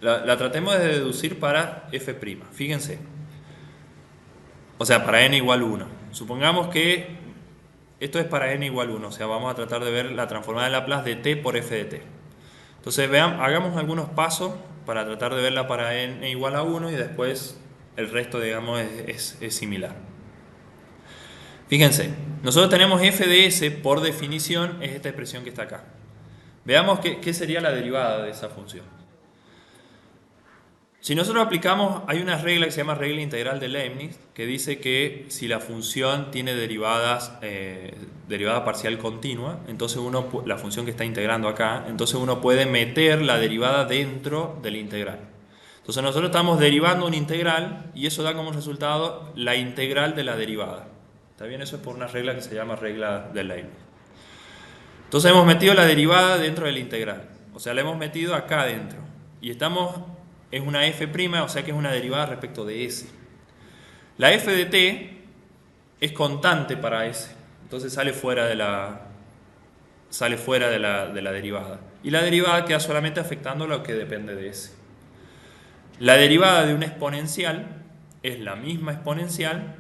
La tratemos de deducir para f', fíjense. O sea, para n igual 1. Supongamos que esto es para n igual 1, o sea, vamos a tratar de ver la transformada de Laplace de t por f de t. Entonces, hagamos algunos pasos para tratar de verla para n igual a 1 y después el resto, digamos, es similar. Fíjense, nosotros tenemos f de s, por definición, es esta expresión que está acá. Veamos qué sería la derivada de esa función. Si nosotros aplicamos, hay una regla que se llama regla integral de Leibniz, que dice que si la función tiene derivada parcial continua, entonces la función que está integrando acá, entonces uno puede meter la derivada dentro del integral. Entonces nosotros estamos derivando un integral y eso da como resultado la integral de la derivada. ¿Está bien? Eso es por una regla que se llama regla de Leibniz. Entonces hemos metido la derivada dentro del integral, o sea, la hemos metido acá dentro y es una f', o sea que es una derivada respecto de s. La f de t es constante para s, entonces sale fuera de la derivada. Y la derivada queda solamente afectando lo que depende de s. La derivada de una exponencial es la misma exponencial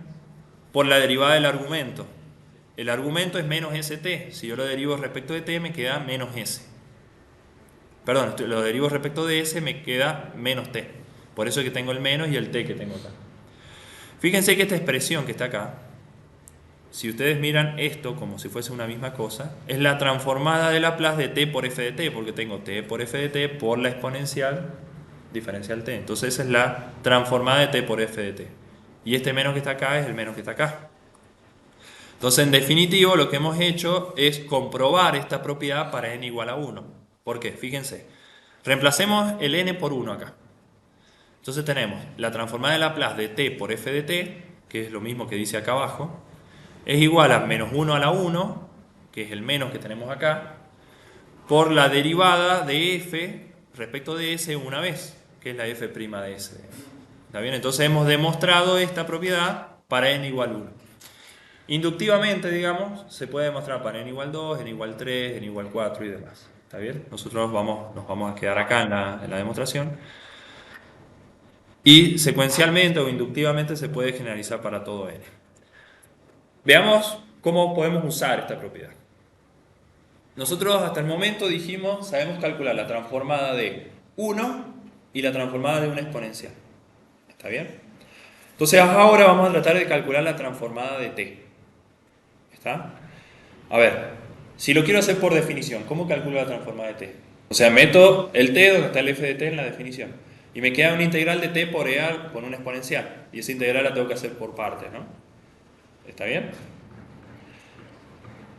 por la derivada del argumento. El argumento es menos st. Si yo lo derivo respecto de t me queda menos s. Perdón, lo derivo respecto de s, me queda menos t. Por eso es que tengo el menos y el t que tengo acá. Fíjense que esta expresión que está acá, si ustedes miran esto como si fuese una misma cosa, es la transformada de Laplace de t por f de t, porque tengo t por f de t por la exponencial diferencial t. Entonces esa es la transformada de t por f de t. Y este menos que está acá es el menos que está acá. Entonces, en definitivo, lo que hemos hecho es comprobar esta propiedad para n igual a 1. ¿Por qué? Fíjense. Reemplacemos el n por 1 acá. Entonces tenemos la transformada de Laplace de t por f de t, que es lo mismo que dice acá abajo, es igual a menos 1 a la 1, que es el menos que tenemos acá, por la derivada de f respecto de s una vez, que es la f' de s. ¿Está bien? Entonces hemos demostrado esta propiedad para n igual 1. Inductivamente, digamos, se puede demostrar para n igual 2, n igual 3, n igual 4 y demás. ¿Está bien? Nosotros nos vamos a quedar acá en la demostración. Y secuencialmente o inductivamente se puede generalizar para todo n. Veamos cómo podemos usar esta propiedad. Nosotros hasta el momento dijimos, sabemos calcular la transformada de 1 y la transformada de una exponencial. ¿Está bien? Entonces ahora vamos a tratar de calcular la transformada de t. ¿Está? A ver, si lo quiero hacer por definición, ¿cómo calculo la transformada de t? O sea, meto el t donde está el f de t en la definición. Y me queda una integral de t por e con una exponencial. Y esa integral la tengo que hacer por partes, ¿no? ¿Está bien?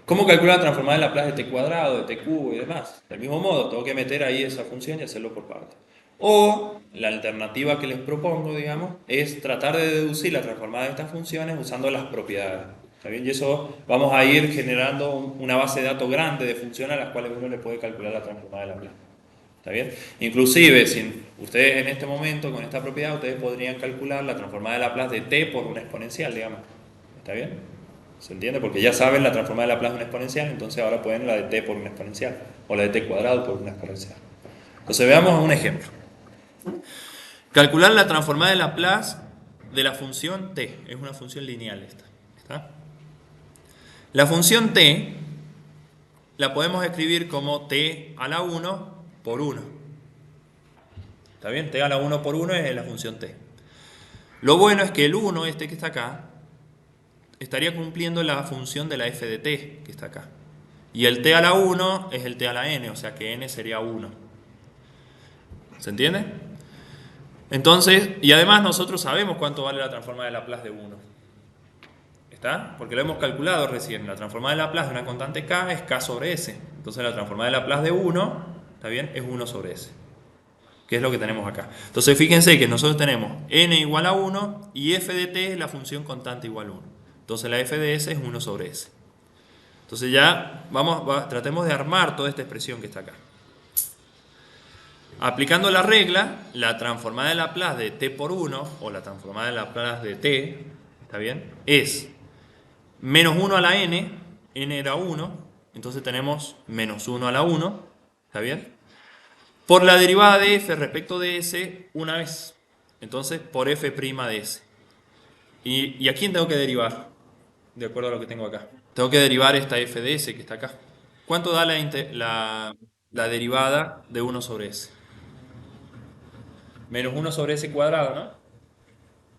¿Cómo calculo la transformada de Laplace de t cuadrado, de t cubo y demás? Del mismo modo, tengo que meter ahí esa función y hacerlo por partes. O la alternativa que les propongo, digamos, es tratar de deducir la transformada de estas funciones usando las propiedades. ¿Está bien? Y eso vamos a ir generando una base de datos grande de funciones a las cuales uno le puede calcular la transformada de Laplace. ¿Está bien? Inclusive, si ustedes en este momento con esta propiedad, ustedes podrían calcular la transformada de Laplace de t por una exponencial, digamos. ¿Está bien? ¿Se entiende? Porque ya saben la transformada de Laplace de una exponencial, entonces ahora pueden la de t por una exponencial o la de t cuadrado por una exponencial. Entonces veamos un ejemplo. Calcular la transformada de Laplace de la función t. Es una función lineal esta. ¿Está? La función t la podemos escribir como t a la 1 por 1. ¿Está bien? T a la 1 por 1 es la función t. Lo bueno es que el 1, este que está acá, estaría cumpliendo la función de la f de t, que está acá. Y el t a la 1 es el t a la n, o sea que n sería 1. ¿Se entiende? Entonces, y además nosotros sabemos cuánto vale la transformada de Laplace de 1. ¿Está? Porque lo hemos calculado recién. La transformada de Laplace de una constante k es k sobre s. Entonces la transformada de Laplace de 1, ¿está bien? Es 1 sobre s. Que es lo que tenemos acá. Entonces fíjense que nosotros tenemos n igual a 1 y f de t es la función constante igual a 1. Entonces la f de s es 1 sobre s. Entonces ya tratemos de armar toda esta expresión que está acá. Aplicando la regla, la transformada de Laplace de t por 1, o la transformada de Laplace de t, ¿está bien? Es menos 1 a la n era 1, entonces tenemos menos 1 a la 1, ¿está bien? Por la derivada de f respecto de s una vez, entonces por f' de s. ¿Y a quién tengo que derivar? De acuerdo a lo que tengo acá. Tengo que derivar esta f de s que está acá. ¿Cuánto da la derivada de 1 sobre s? Menos 1 sobre s cuadrado, ¿no?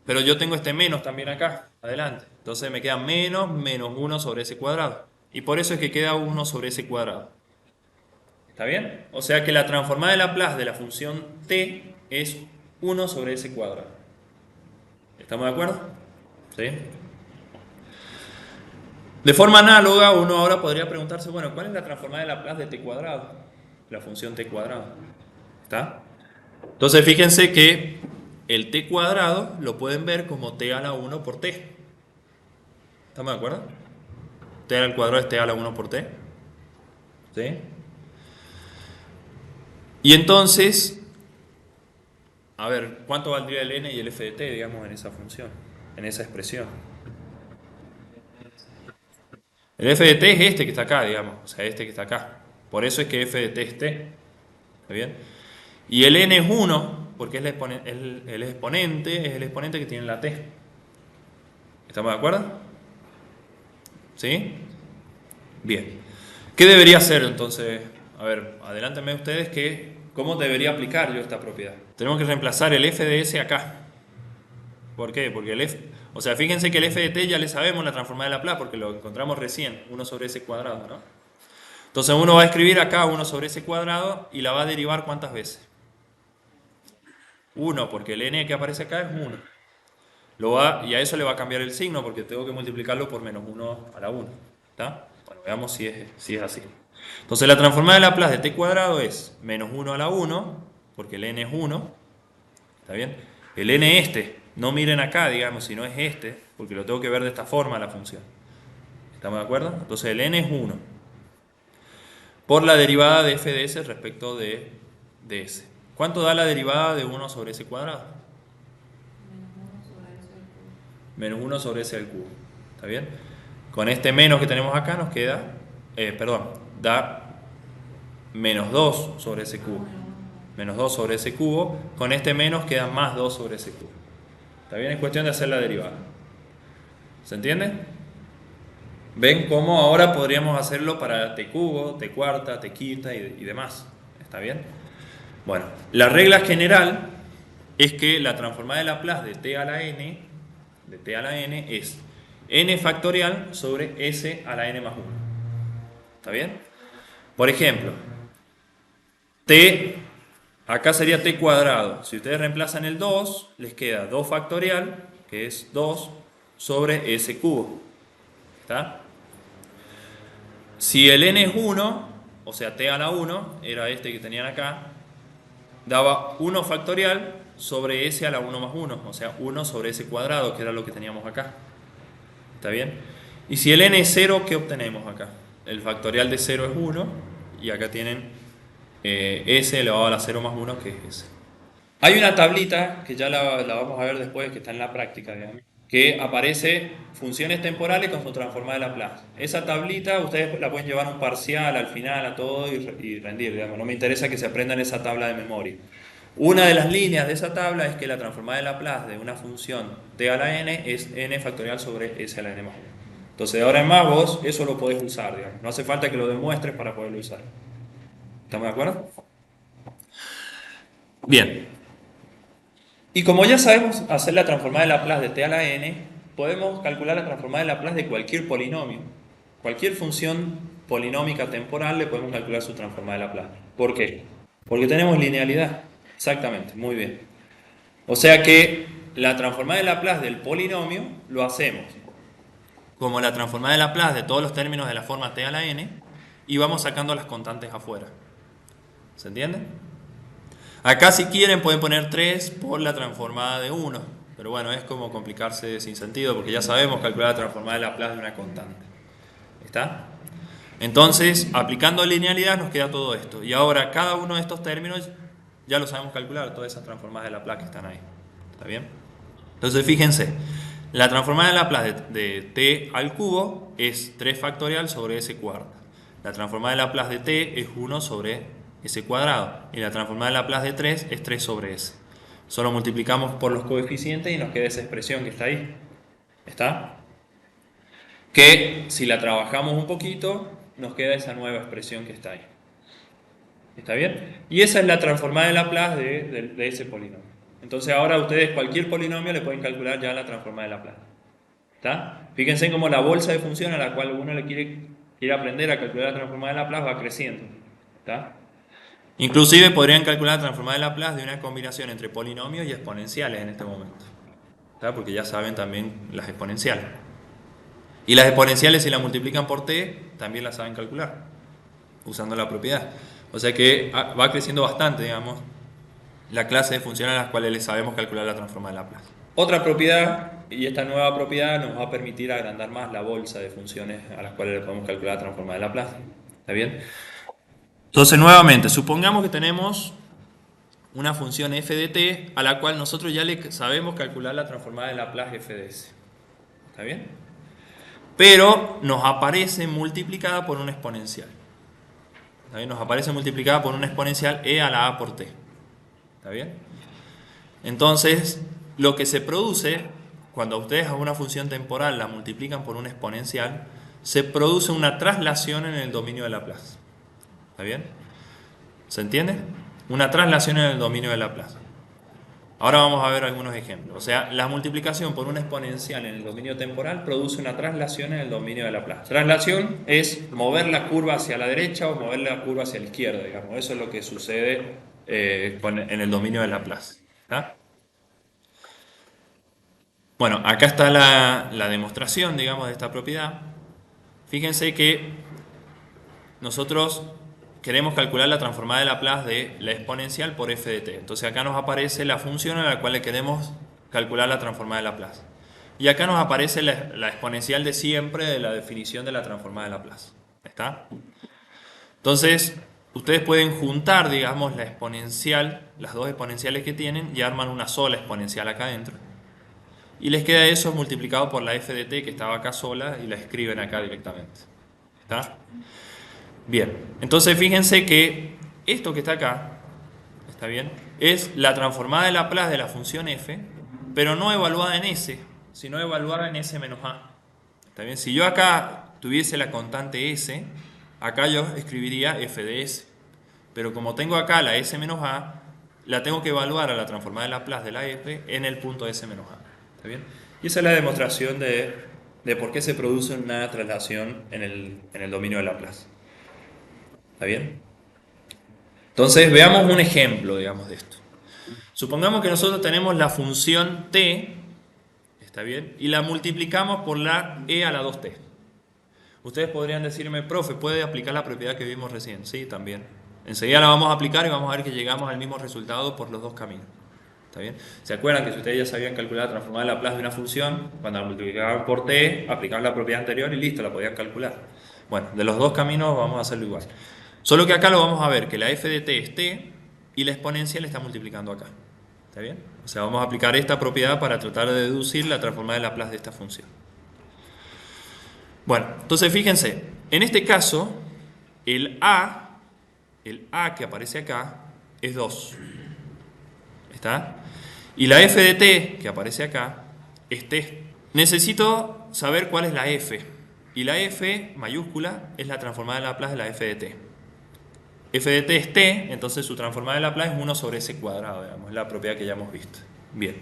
Pero yo tengo este menos también acá, adelante. Entonces me queda menos 1 sobre s cuadrado. Y por eso es que queda 1 sobre s cuadrado. ¿Está bien? O sea que la transformada de Laplace de la función t es 1 sobre s cuadrado. ¿Estamos de acuerdo? ¿Sí? De forma análoga, uno ahora podría preguntarse, bueno, ¿cuál es la transformada de Laplace de t cuadrado? La función t cuadrado. ¿Está? Entonces fíjense que el t cuadrado lo pueden ver como t a la 1 por t. ¿Estamos de acuerdo? T al cuadrado es t a la 1 por t. ¿Sí? Y entonces, a ver, ¿cuánto valdría el n y el f de t, digamos, en esa función, en esa expresión? El f de t es este que está acá, digamos, o sea, este que está acá. Por eso es que f de t es t. ¿Está bien? Y el n es 1, porque es el exponente que tiene la t. ¿Estamos de acuerdo? ¿Sí? Bien. ¿Qué debería hacer entonces? A ver, adelántenme ustedes cómo debería aplicar yo esta propiedad. Tenemos que reemplazar el f de s acá. ¿Por qué? Porque o sea, fíjense que el f de t ya le sabemos la transformada de Laplace porque lo encontramos recién, 1 sobre s cuadrado, ¿no? Entonces uno va a escribir acá 1 sobre s cuadrado y la va a derivar ¿cuántas veces? 1, porque el n que aparece acá es 1. Y a eso le va a cambiar el signo porque tengo que multiplicarlo por menos 1 a la 1. ¿Está? Bueno, veamos si es así. Entonces la transformada de Laplace de t cuadrado es menos 1 a la 1, porque el n es 1. ¿Está bien? El n no miren acá, digamos, si no es este, porque lo tengo que ver de esta forma la función. ¿Estamos de acuerdo? Entonces el n es 1. Por la derivada de f de s respecto de s. ¿Cuánto da la derivada de 1 sobre s cuadrado? Menos 1 sobre s al cubo. ¿Está bien? Con este menos que tenemos acá nos queda, da menos 2 sobre s cubo. Menos 2 sobre s cubo. Con este menos queda más 2 sobre s cubo. ¿Está bien? Es cuestión de hacer la derivada. ¿Se entiende? ¿Ven cómo ahora podríamos hacerlo para t cubo, t cuarta, t quinta y demás? ¿Está bien? Bueno, la regla general es que la transformada de Laplace de t a la n, es n factorial sobre s a la n más 1. ¿Está bien? Por ejemplo, acá sería t cuadrado. Si ustedes reemplazan el 2, les queda 2 factorial, que es 2 sobre s cubo. ¿Está? Si el n es 1, o sea t a la 1, era este que tenían acá, daba 1 factorial sobre s a la 1 más 1, o sea 1 sobre s cuadrado, que era lo que teníamos acá. ¿Está bien? Y si el n es 0, ¿qué obtenemos acá? El factorial de 0 es 1, y acá tienen s elevado a la 0 más 1, que es s. Hay una tablita, que ya la vamos a ver después, que está en la práctica, digamos, que aparece funciones temporales con su transformada de Laplace. Esa tablita ustedes la pueden llevar a un parcial, al final, a todo y rendir, digamos. No me interesa que se aprendan esa tabla de memoria. Una de las líneas de esa tabla es que la transformada de Laplace de una función t a la n es n factorial sobre s a la n más 1. Entonces de ahora en más vos eso lo podés usar, digamos. No hace falta que lo demuestres para poderlo usar. ¿Estamos de acuerdo? Bien. Y como ya sabemos hacer la transformada de Laplace de t a la n, podemos calcular la transformada de Laplace de cualquier polinomio. Cualquier función polinómica temporal le podemos calcular su transformada de Laplace. ¿Por qué? Porque tenemos linealidad. Exactamente, muy bien. O sea que la transformada de Laplace del polinomio lo hacemos como la transformada de Laplace de todos los términos de la forma t a la n, y vamos sacando las constantes afuera. ¿Se entiende? Acá si quieren pueden poner 3 por la transformada de 1, pero bueno, es como complicarse sin sentido porque ya sabemos calcular la transformada de Laplace de una constante. ¿Está? Entonces, aplicando linealidad nos queda todo esto. Y ahora cada uno de estos términos ya lo sabemos calcular, todas esas transformadas de Laplace que están ahí. ¿Está bien? Entonces fíjense, la transformada de Laplace de t al cubo es 3 factorial sobre s cuarta. La transformada de Laplace de t es 1 sobre s cuadrado. Y la transformada de Laplace de 3 es 3 sobre s. Solo multiplicamos por los coeficientes y nos queda esa expresión que está ahí. ¿Está? Que si la trabajamos un poquito, nos queda esa nueva expresión que está ahí. ¿Está bien? Y esa es la transformada de Laplace de ese polinomio. Entonces ahora ustedes cualquier polinomio le pueden calcular ya la transformada de Laplace. ¿Está? Fíjense cómo la bolsa de función a la cual uno le quiere aprender a calcular la transformada de Laplace va creciendo. ¿Está? Inclusive podrían calcular la transformada de Laplace de una combinación entre polinomios y exponenciales en este momento. ¿Está? Porque ya saben también las exponenciales. Y las exponenciales, si la multiplican por t, también las saben calcular, usando la propiedad. O sea que va creciendo bastante, digamos, la clase de funciones a las cuales les sabemos calcular la transformada de Laplace. Otra propiedad, y esta nueva propiedad nos va a permitir agrandar más la bolsa de funciones a las cuales le podemos calcular la transformada de Laplace. ¿Está bien? Entonces, nuevamente, supongamos que tenemos una función f de t a la cual nosotros ya le sabemos calcular la transformada de Laplace f de s. ¿Está bien? Pero nos aparece multiplicada por una exponencial. ¿Está bien? Nos aparece multiplicada por una exponencial e a la a por t. ¿Está bien? Entonces, lo que se produce cuando ustedes a una función temporal la multiplican por una exponencial, se produce una traslación en el dominio de Laplace. ¿Está bien? ¿Se entiende? Una traslación en el dominio de Laplace. Ahora vamos a ver algunos ejemplos. O sea, la multiplicación por una exponencial en el dominio temporal produce una traslación en el dominio de Laplace. Traslación es mover la curva hacia la derecha o mover la curva hacia la izquierda, digamos. Eso es lo que sucede en el dominio de Laplace. ¿Está? Bueno, acá está la demostración, digamos, de esta propiedad. Fíjense que nosotros queremos calcular la transformada de Laplace de la exponencial por f de t. Entonces acá nos aparece la función a la cual le queremos calcular la transformada de Laplace. Y acá nos aparece la exponencial de siempre de la definición de la transformada de Laplace. ¿Está? Entonces, ustedes pueden juntar, digamos, la exponencial, las dos exponenciales que tienen, y arman una sola exponencial acá adentro. Y les queda eso multiplicado por la f de t que estaba acá sola y la escriben acá directamente. ¿Está? Bien, entonces fíjense que esto que está acá, ¿está bien? Es la transformada de Laplace de la función f, pero no evaluada en s, sino evaluada en s menos a. ¿Está bien? Si yo acá tuviese la constante s, acá yo escribiría f de s. Pero como tengo acá la s menos a, la tengo que evaluar a la transformada de Laplace de la f en el punto s menos a. ¿Está bien? Y esa es la demostración de por qué se produce una traslación en el dominio de Laplace. ¿Está bien? Entonces veamos un ejemplo, digamos, de esto. Supongamos que nosotros tenemos la función t, ¿está bien? Y la multiplicamos por la e a la 2t. Ustedes podrían decirme, profe, ¿puede aplicar la propiedad que vimos recién? Sí, también. Enseguida la vamos a aplicar y vamos a ver que llegamos al mismo resultado por los dos caminos. ¿Está bien? ¿Se acuerdan que si ustedes ya sabían calcular la transformada de Laplace de una función, cuando la multiplicaban por t, aplicaban la propiedad anterior y listo, la podían calcular? Bueno, de los dos caminos vamos a hacerlo igual. Solo que acá lo vamos a ver, que la f de t es t y la exponencial está multiplicando acá. ¿Está bien? O sea, vamos a aplicar esta propiedad para tratar de deducir la transformada de Laplace de esta función. Bueno, entonces fíjense, en este caso, el a que aparece acá es 2. ¿Está? Y la f de t que aparece acá es t. Necesito saber cuál es la f. Y la f mayúscula es la transformada de Laplace de la f de t. F de t es t, entonces su transformada de Laplace es 1 sobre s cuadrado, digamos, es la propiedad que ya hemos visto. Bien.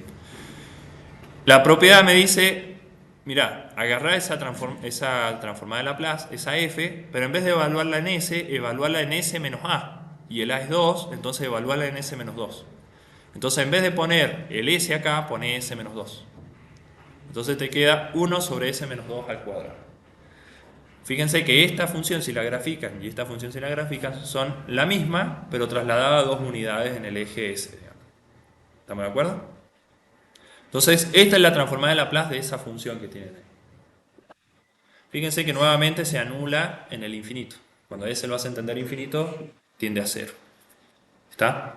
La propiedad me dice, mira, agarrar esa transformada de Laplace, esa f, pero en vez de evaluarla en s, evaluarla en s menos a. Y el a es 2, entonces evaluarla en s menos 2. Entonces en vez de poner el s acá, pone s menos 2. Entonces te queda 1 sobre s menos 2 al cuadrado. Fíjense que esta función, si la grafican, y esta función, si la grafican, son la misma, pero trasladada a 2 unidades en el eje S. Digamos. ¿Estamos de acuerdo? Entonces, esta es la transformada de Laplace de esa función que tienen ahí. Fíjense que nuevamente se anula en el infinito. Cuando S lo hace entender infinito, tiende a 0. ¿Está?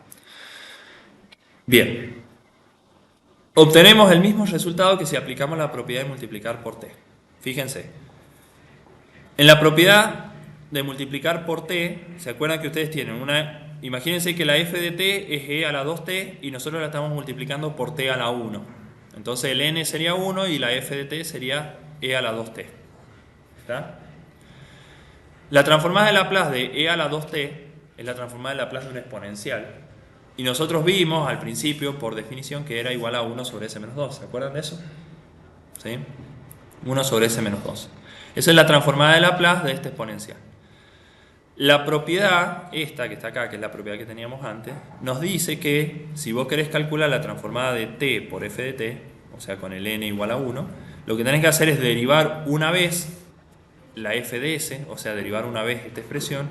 Bien. Obtenemos el mismo resultado que si aplicamos la propiedad de multiplicar por t. Fíjense. En la propiedad de multiplicar por t, ¿se acuerdan que ustedes tienen una... Imagínense que la f de t es e a la 2t y nosotros la estamos multiplicando por t a la 1. Entonces el n sería 1 y la f de t sería e a la 2t. ¿Está? La transformada de Laplace de e a la 2t es la transformada de Laplace de una exponencial. Y nosotros vimos al principio, por definición, que era igual a 1 sobre s menos 2. ¿Se acuerdan de eso? ¿Sí? 1 sobre s menos 2. Esa es la transformada de Laplace de esta exponencial. La propiedad, esta que está acá, que es la propiedad que teníamos antes, nos dice que si vos querés calcular la transformada de t por f de t, o sea con el n igual a 1, lo que tenés que hacer es derivar una vez la f de s, o sea derivar una vez esta expresión,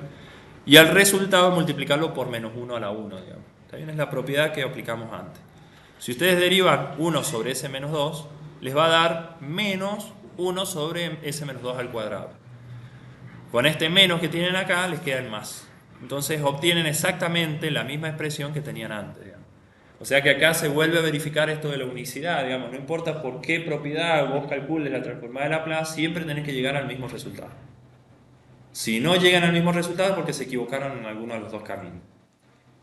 y al resultado multiplicarlo por menos 1 a la 1, digamos. También es la propiedad que aplicamos antes. Si ustedes derivan 1 sobre s menos 2, les va a dar menos 1 sobre s menos 2 al cuadrado. Con este menos que tienen acá, les queda el más. Entonces obtienen exactamente la misma expresión que tenían antes, digamos. O sea que acá se vuelve a verificar esto de la unicidad, digamos. No importa por qué propiedad vos calcules la transformada de Laplace, siempre tenés que llegar al mismo resultado. Si no llegan al mismo resultado es porque se equivocaron en alguno de los dos caminos.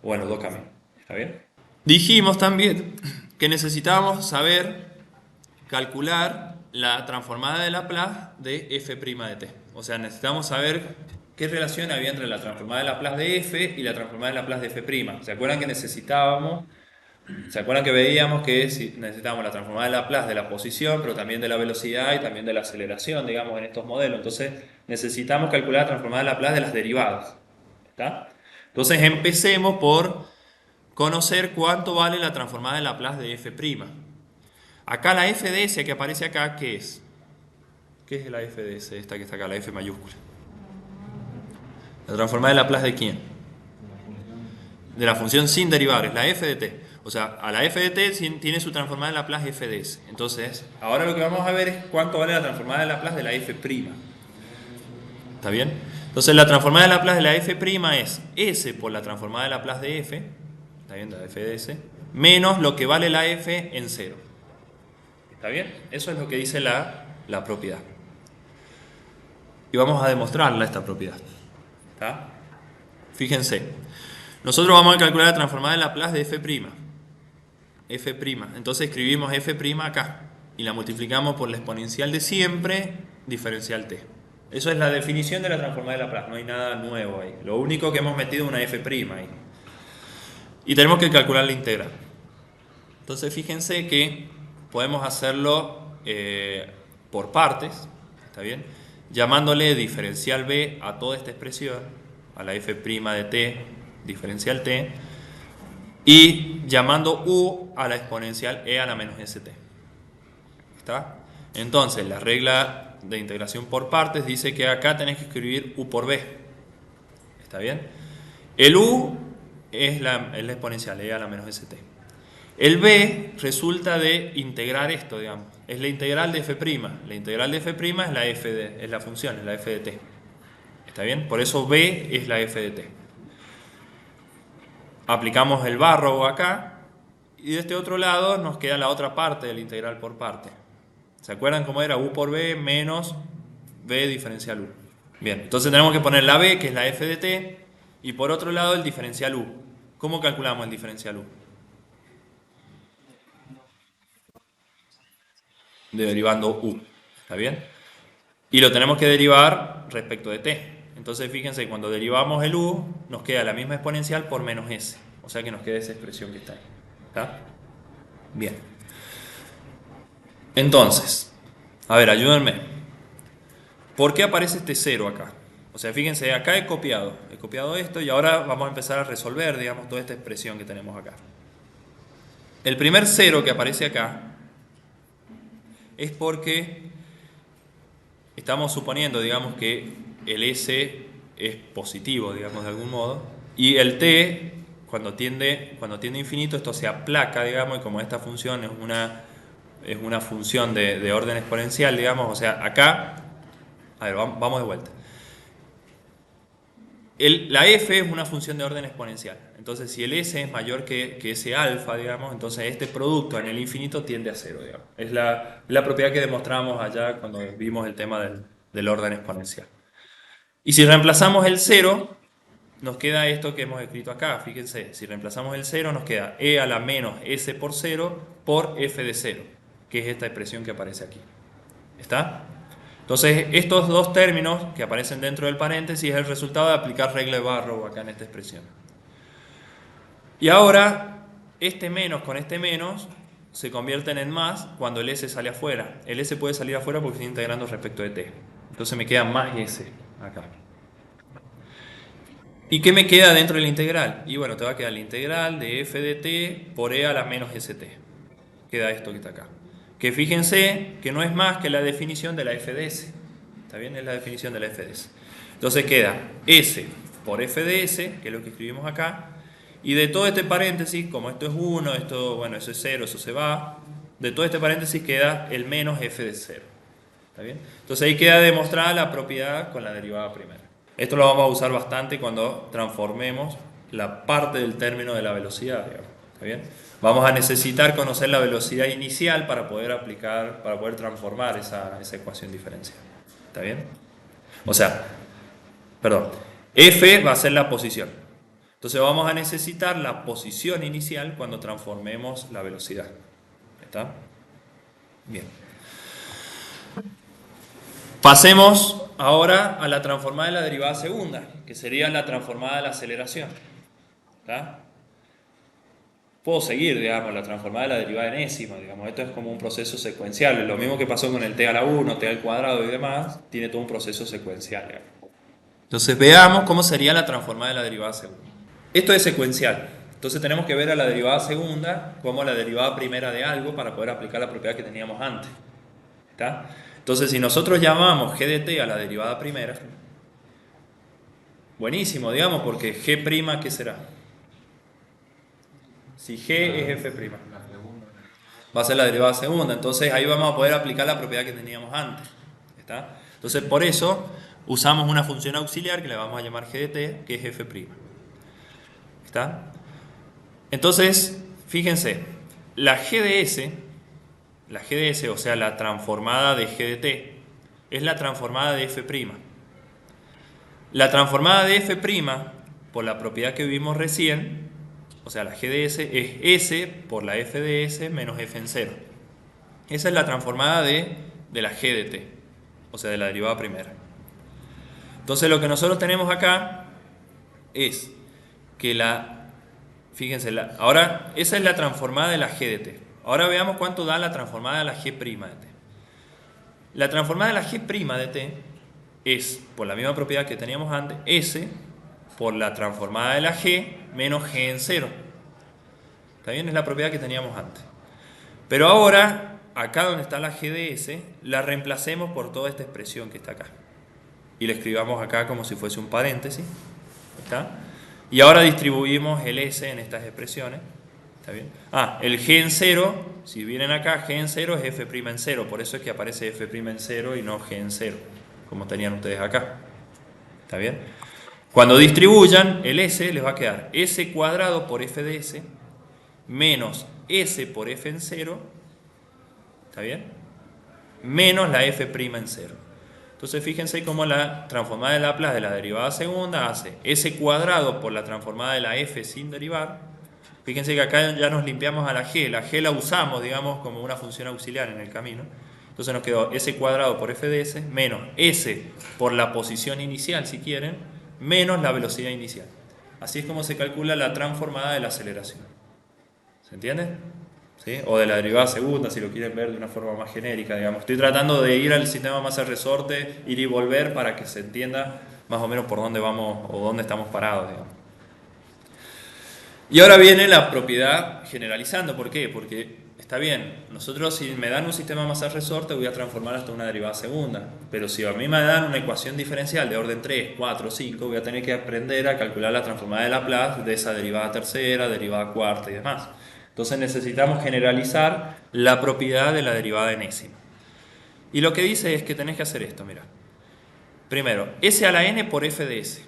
O en los dos caminos. ¿Está bien? Dijimos también que necesitábamos saber calcular la transformada de Laplace de f' de t. O sea, necesitamos saber qué relación había entre la transformada de Laplace de f y la transformada de Laplace de f'. ¿Se acuerdan que ¿Se acuerdan que veíamos que necesitábamos la transformada de Laplace de la posición, pero también de la velocidad y también de la aceleración, digamos, en estos modelos? Entonces, necesitamos calcular la transformada de Laplace de las derivadas. ¿Está? Entonces, empecemos por conocer cuánto vale la transformada de Laplace de f'. Acá la f de s que aparece acá, ¿qué es? ¿Qué es la f de s? Esta que está acá, la f mayúscula. ¿La transformada de Laplace de quién? De la función sin derivar, es la f de t. O sea, a la f de t tiene su transformada de Laplace f de s. Entonces, ahora lo que vamos a ver es cuánto vale la transformada de Laplace de la f'. ¿Está bien? Entonces, la transformada de Laplace de la f' es s por la transformada de Laplace de f, ¿está bien? La f de s, menos lo que vale la f en 0. ¿Está bien? Eso es lo que dice la propiedad. Y vamos a demostrarla esta propiedad. ¿Está? Fíjense. Nosotros vamos a calcular la transformada de Laplace de f'. Entonces escribimos f' acá. Y la multiplicamos por la exponencial de siempre, diferencial t. Eso es la definición de la transformada de Laplace. No hay nada nuevo ahí. Lo único que hemos metido es una f' ahí. Y tenemos que calcular la integral. Entonces fíjense que podemos hacerlo por partes. ¿Está bien? Llamándole diferencial b a toda esta expresión, a la f' de t, diferencial t, y llamando u a la exponencial e a la menos st. ¿Está? Entonces, la regla de integración por partes dice que acá tenés que escribir u por b. ¿Está bien? El u es la exponencial e a la menos st. El b resulta de integrar esto, digamos. Es la integral de f'. La integral de f' es la función, es la f de t. ¿Está bien? Por eso b es la f de t. Aplicamos el barro acá y de este otro lado nos queda la otra parte de la integral por parte. ¿Se acuerdan cómo era? U por b menos b diferencial u. Bien, entonces tenemos que poner la b, que es la f de t, y por otro lado el diferencial u. ¿Cómo calculamos el diferencial u? Derivando u. ¿Está bien? Y lo tenemos que derivar respecto de t. Entonces fíjense, cuando derivamos el u, nos queda la misma exponencial por menos s. O sea que nos queda esa expresión que está ahí. ¿Está? Bien. Entonces, a ver, ayúdenme. ¿Por qué aparece este 0 acá? O sea, fíjense, acá he copiado esto y ahora vamos a empezar a resolver, digamos, toda esta expresión que tenemos acá. El primer 0 que aparece acá es porque estamos suponiendo, digamos, que el S es positivo, digamos, de algún modo, y el T, cuando tiende a infinito, esto se aplaca, digamos, y como esta función es una función de orden exponencial, digamos, o sea, acá, a ver, vamos de vuelta. La f es una función de orden exponencial. Entonces, si el s es mayor que ese alfa, digamos, entonces este producto en el infinito tiende a cero, digamos. Es la propiedad que demostramos allá cuando vimos el tema del orden exponencial. Y si reemplazamos el 0, nos queda esto que hemos escrito acá. Fíjense, si reemplazamos el 0, nos queda e a la menos s por 0 por f de 0, que es esta expresión que aparece aquí. ¿Está? Entonces, estos dos términos que aparecen dentro del paréntesis es el resultado de aplicar regla de Barrow acá en esta expresión. Y ahora, este menos con este menos se convierten en más cuando el s sale afuera. El s puede salir afuera porque estoy integrando respecto de t. Entonces me queda más s acá. ¿Y qué me queda dentro de la integral? Y bueno, te va a quedar la integral de f de t por e a la menos st. Queda esto que está acá. Que fíjense que no es más que la definición de la f de s. ¿Está bien? Es la definición de la f de s. Entonces queda s por f de s, que es lo que escribimos acá. Y de todo este paréntesis, como esto es 1, esto, bueno, eso es 0, eso se va. De todo este paréntesis queda el menos f de 0. ¿Está bien? Entonces ahí queda demostrada la propiedad con la derivada primera. Esto lo vamos a usar bastante cuando transformemos la parte del término de la velocidad, digamos. ¿Está bien? Vamos a necesitar conocer la velocidad inicial para poder transformar esa ecuación diferencial. ¿Está bien? O sea, perdón, f va a ser la posición. Entonces vamos a necesitar la posición inicial cuando transformemos la velocidad. ¿Está? Bien. Pasemos ahora a la transformada de la derivada segunda, que sería la transformada de la aceleración. ¿Está? Puedo seguir, digamos, la transformada de la derivada enésima, digamos, esto es como un proceso secuencial, lo mismo que pasó con el t a la 1, t al cuadrado y demás, tiene todo un proceso secuencial, digamos. Entonces veamos cómo sería la transformada de la derivada segunda. Esto es secuencial, entonces tenemos que ver a la derivada segunda como la derivada primera de algo para poder aplicar la propiedad que teníamos antes. ¿Está? Entonces si nosotros llamamos g de t a la derivada primera, buenísimo, digamos, porque g', ¿qué será? Si g es f', va a ser la derivada segunda, entonces ahí vamos a poder aplicar la propiedad que teníamos antes. ¿Está? Entonces por eso usamos una función auxiliar que le vamos a llamar g de t, que es f'. ¿Está? Entonces, fíjense, la g de s, o sea, la transformada de g de t, es la transformada de f'. La transformada de f', por la propiedad que vimos recién, o sea, la g de s es s por la f de s menos f en 0. Esa es la transformada de la g de t, o sea, de la derivada primera. Entonces lo que nosotros tenemos acá es que fíjense, ahora esa es la transformada de la g de t. Ahora veamos cuánto da la transformada de la g' de t. La transformada de la g' de t es, por la misma propiedad que teníamos antes, s por la transformada de la g menos g en 0. ¿Está bien? Es la propiedad que teníamos antes. Pero ahora, acá donde está la g de s, la reemplacemos por toda esta expresión que está acá. Y la escribamos acá como si fuese un paréntesis. ¿Está? Y ahora distribuimos el s en estas expresiones. ¿Está bien? El g en 0, si vienen acá, g en 0 es f' en 0. Por eso es que aparece f' en 0 y no g en 0, como tenían ustedes acá. ¿Está bien? Cuando distribuyan, el s les va a quedar s cuadrado por f de s menos s por f en 0, ¿está bien? Menos la f' en 0. Entonces fíjense cómo la transformada de Laplace de la derivada segunda hace s cuadrado por la transformada de la f sin derivar. Fíjense que acá ya nos limpiamos a la g la usamos, digamos, como una función auxiliar en el camino. Entonces nos quedó s cuadrado por f de s menos s por la posición inicial, si quieren, menos la velocidad inicial. Así es como se calcula la transformada de la aceleración. ¿Se entiende? ¿Sí? O de la derivada segunda, si lo quieren ver de una forma más genérica, digamos. Estoy tratando de ir al sistema más al resorte, ir y volver para que se entienda más o menos por dónde vamos o dónde estamos parados, digamos. Y ahora viene la propiedad generalizando. ¿Por qué? Porque está bien, nosotros si me dan un sistema masa resorte voy a transformar hasta una derivada segunda, pero si a mí me dan una ecuación diferencial de orden 3, 4, 5, voy a tener que aprender a calcular la transformada de Laplace de esa derivada tercera, derivada cuarta y demás. Entonces necesitamos generalizar la propiedad de la derivada enésima. Y lo que dice es que tenés que hacer esto, mira. Primero, S a la n por f de s.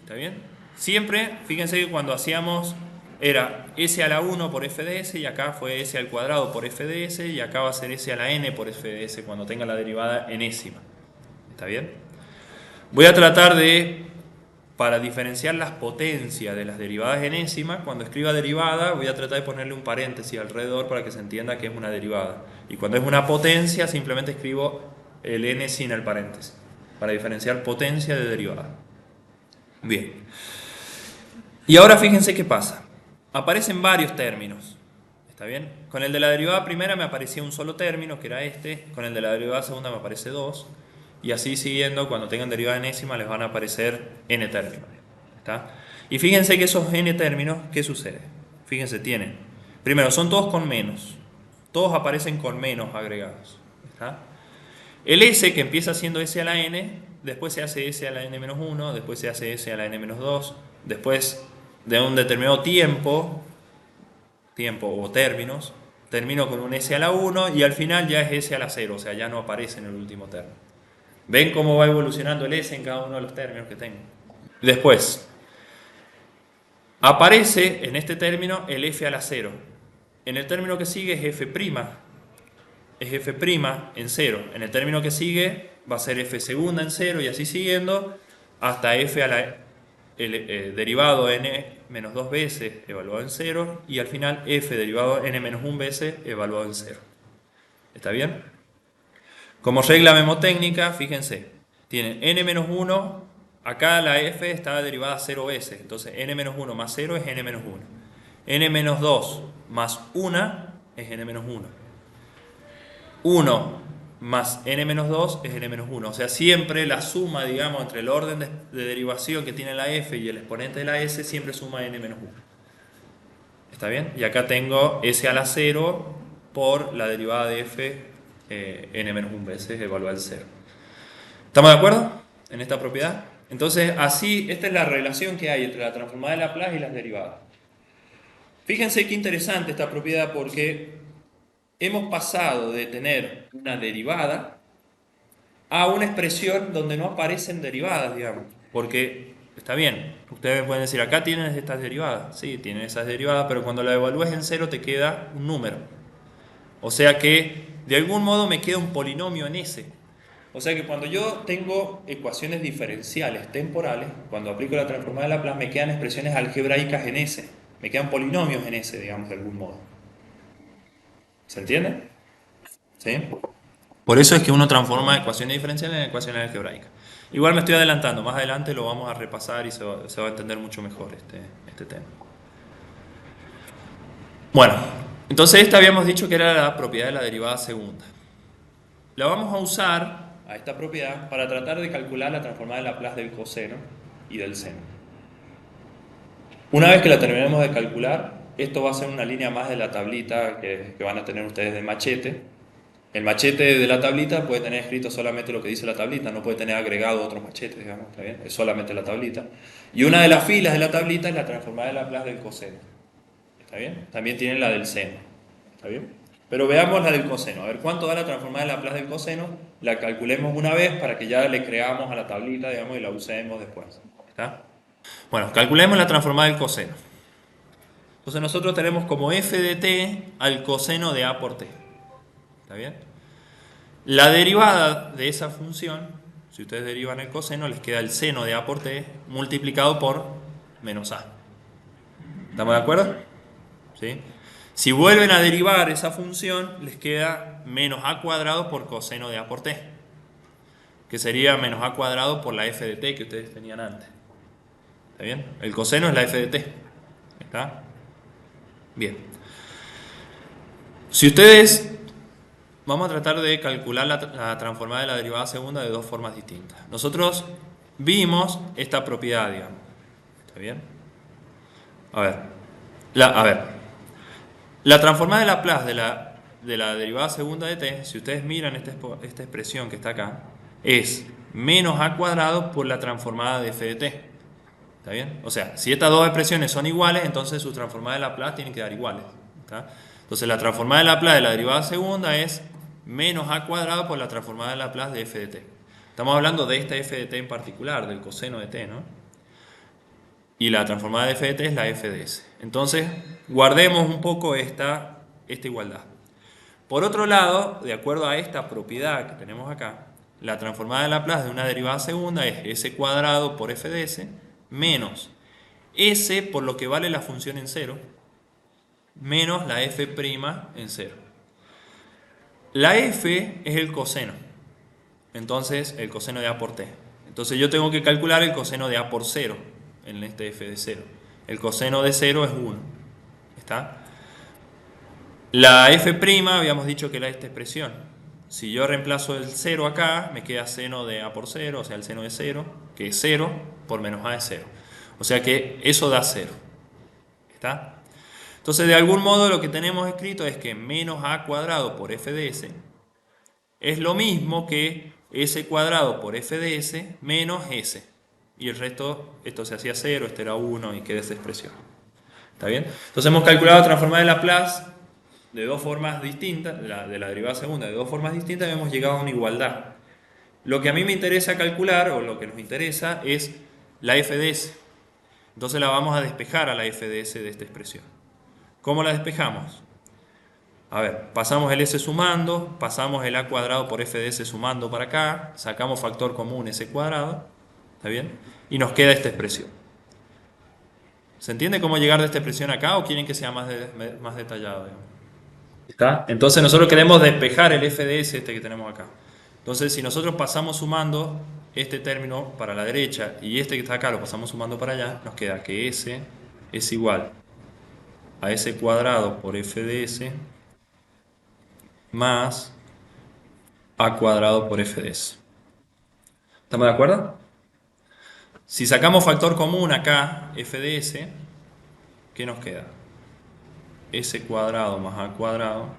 ¿Está bien? Siempre, fíjense que cuando hacíamos era s a la 1 por f de s y acá fue s al cuadrado por f de s y acá va a ser s a la n por f de s cuando tenga la derivada enésima. ¿Está bien? Voy a tratar de, para diferenciar las potencias de las derivadas enésimas, cuando escriba derivada voy a tratar de ponerle un paréntesis alrededor para que se entienda que es una derivada. Y cuando es una potencia simplemente escribo el n sin el paréntesis, para diferenciar potencia de derivada. Bien. Y ahora fíjense qué pasa. Aparecen varios términos. ¿Está bien? Con el de la derivada primera me aparecía un solo término, que era este. Con el de la derivada segunda me aparece 2. Y así siguiendo, cuando tengan derivada enésima les van a aparecer n términos. ¿Está? Y fíjense que esos n términos, ¿qué sucede? Fíjense, tienen. Primero, son todos con menos. Todos aparecen con menos agregados. ¿Está? El s, que empieza siendo s a la n, después se hace s a la n menos 1, después se hace s a la n menos 2, después de un determinado tiempo o términos, termino con un s a la 1 y al final ya es s a la 0, o sea, ya no aparece en el último término. ¿Ven cómo va evolucionando el s en cada uno de los términos que tengo? Después, aparece en este término el f a la 0. En el término que sigue es f', es f' en 0. En el término que sigue va a ser f segunda en 0 y así siguiendo hasta f a la derivado n menos 2 veces evaluado en 0 y al final f derivado n menos 1 veces evaluado en 0. ¿Está bien? Como regla memotécnica, fíjense, tienen n menos 1, acá la f está derivada 0 veces, entonces n menos 1 más 0 es n menos 1. N menos 2 más 1 es n menos 1. 1 más n menos 2 es n menos 1. O sea, siempre la suma, digamos, entre el orden de derivación que tiene la f y el exponente de la s, siempre suma n menos 1. ¿Está bien? Y acá tengo s a la 0 por la derivada de f n menos 1 veces evaluada al 0. ¿Estamos de acuerdo en esta propiedad? Entonces, así, esta es la relación que hay entre la transformada de Laplace y las derivadas. Fíjense qué interesante esta propiedad porque hemos pasado de tener una derivada a una expresión donde no aparecen derivadas, digamos. Porque, está bien, ustedes pueden decir, acá tienes estas derivadas. Sí, tienen esas derivadas, pero cuando la evalúes en 0 te queda un número. O sea que, de algún modo me queda un polinomio en S. O sea que cuando yo tengo ecuaciones diferenciales temporales, cuando aplico la transformada de Laplace, me quedan expresiones algebraicas en S. Me quedan polinomios en S, digamos, de algún modo. ¿Se entiende? ¿Sí? Por eso es que uno transforma ecuaciones diferenciales en ecuaciones algebraicas. Igual me estoy adelantando, más adelante lo vamos a repasar y se va a entender mucho mejor este tema. Bueno, entonces esta habíamos dicho que era la propiedad de la derivada segunda. La vamos a usar, a esta propiedad, para tratar de calcular la transformada de Laplace del coseno y del seno. Una vez que la terminemos de calcular, esto va a ser una línea más de la tablita que van a tener ustedes de machete. El machete de la tablita puede tener escrito solamente lo que dice la tablita, no puede tener agregado otros machetes, digamos, ¿está bien? Es solamente la tablita. Y una de las filas de la tablita es la transformada de Laplace del coseno. ¿Está bien? También tienen la del seno. ¿Está bien? Pero veamos la del coseno. A ver, ¿cuánto da la transformada de Laplace del coseno? La calculemos una vez para que ya le creamos a la tablita, digamos, y la usemos después. ¿Está? Bueno, calculemos la transformada del coseno. Entonces nosotros tenemos como f de t al coseno de a por t. ¿Está bien? La derivada de esa función, si ustedes derivan el coseno, les queda el seno de a por t multiplicado por menos a. ¿Estamos de acuerdo? ¿Sí? Si vuelven a derivar esa función, les queda menos a cuadrado por coseno de a por t, que sería menos a cuadrado por la f de t que ustedes tenían antes. ¿Está bien? El coseno es la f de t. ¿Está? Bien. Si ustedes... Vamos a tratar de calcular la transformada de la derivada segunda de dos formas distintas. Nosotros vimos esta propiedad, digamos. ¿Está bien? A ver. La transformada de Laplace de la derivada segunda de t, si ustedes miran esta expresión que está acá, es menos a cuadrado por la transformada de f de t. ¿Está bien? O sea, si estas dos expresiones son iguales, entonces sus transformadas de Laplace tienen que dar iguales. ¿Está? Entonces la transformada de Laplace de la derivada segunda es menos a cuadrado por la transformada de Laplace de f de t. Estamos hablando de esta f de t en particular, del coseno de t, ¿no? Y la transformada de f de t es la f de s. Entonces, guardemos un poco esta igualdad. Por otro lado, de acuerdo a esta propiedad que tenemos acá, la transformada de Laplace de una derivada segunda es s cuadrado por f de s menos s por lo que vale la función en cero menos la f' en cero. La f es el coseno, entonces el coseno de a por t. Entonces yo tengo que calcular el coseno de a por 0 en este f de 0. El coseno de 0 es 1. ¿Está? La f' habíamos dicho que era esta expresión. Si yo reemplazo el 0 acá, me queda seno de a por 0, o sea el seno de 0, que es 0 por menos a es 0. O sea que eso da 0. ¿Está? Entonces de algún modo lo que tenemos escrito es que menos a cuadrado por f de s es lo mismo que s cuadrado por f de s menos s. Y el resto, esto se hacía 0, este era 1 y queda esa expresión. ¿Está bien? Entonces hemos calculado la transformada de Laplace de dos formas distintas, de la derivada segunda de dos formas distintas, y hemos llegado a una igualdad. Lo que a mí me interesa calcular, o lo que nos interesa, es la f de s. Entonces la vamos a despejar a la f de s de esta expresión. ¿Cómo la despejamos? A ver, pasamos el s sumando, pasamos el a cuadrado por f de s sumando para acá, sacamos factor común s cuadrado, ¿está bien? Y nos queda esta expresión. ¿Se entiende cómo llegar de esta expresión acá o quieren que sea más detallado? ¿Está? Entonces nosotros queremos despejar el f de s este que tenemos acá. Entonces si nosotros pasamos sumando este término para la derecha y este que está acá lo pasamos sumando para allá, nos queda que s es igual a s cuadrado por f de s más a cuadrado por f de s. ¿Estamos de acuerdo? Si sacamos factor común acá, f de s, ¿qué nos queda? S cuadrado más a cuadrado,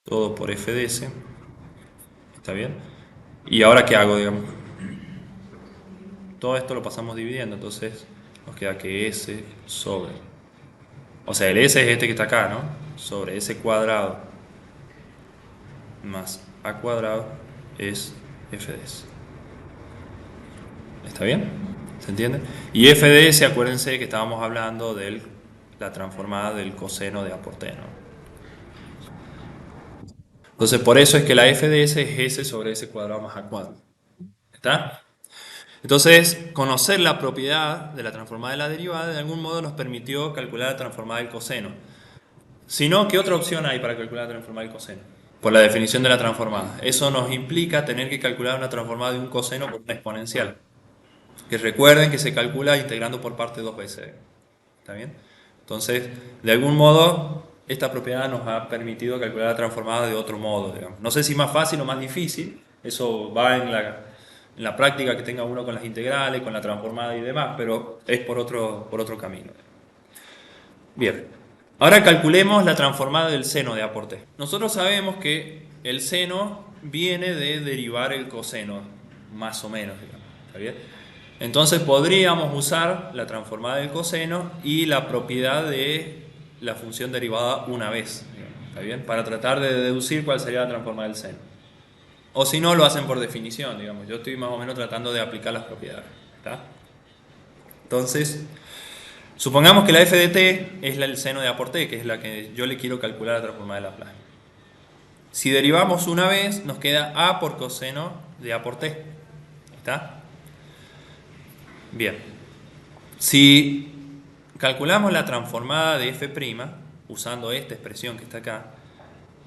todo por f de s. ¿Está bien? ¿Y ahora qué hago, digamos? Todo esto lo pasamos dividiendo, entonces nos queda que s sobre... O sea, el s es este que está acá, ¿no? Sobre s cuadrado más a cuadrado es f de s. ¿Está bien? ¿Se entiende? Y f de s, acuérdense que estábamos hablando de la transformada del coseno de a por t, ¿no? Entonces, por eso es que la f de s es s sobre s cuadrado más a cuadrado. ¿Está? Entonces, conocer la propiedad de la transformada de la derivada de algún modo nos permitió calcular la transformada del coseno. Si no, ¿qué otra opción hay para calcular la transformada del coseno? Por la definición de la transformada. Eso nos implica tener que calcular una transformada de un coseno por una exponencial. Que recuerden que se calcula integrando por parte dos veces. ¿Está bien? Entonces, de algún modo, esta propiedad nos ha permitido calcular la transformada de otro modo, digamos. No sé si más fácil o más difícil, eso va en la práctica que tenga uno con las integrales, con la transformada y demás, pero es por otro camino. Bien, ahora calculemos la transformada del seno de a por t. Nosotros sabemos que el seno viene de derivar el coseno, más o menos, digamos. ¿Está bien? Entonces podríamos usar la transformada del coseno y la propiedad de la función derivada una vez, ¿está bien? Para tratar de deducir cuál sería la transformada del seno. O si no, lo hacen por definición, digamos. Yo estoy más o menos tratando de aplicar las propiedades, ¿está? Entonces, supongamos que la f de t es el seno de a por t, que es la que yo le quiero calcular a la transformada de Laplace. Si derivamos una vez, nos queda a por coseno de a por t, ¿está? Bien, si calculamos la transformada de f', usando esta expresión que está acá,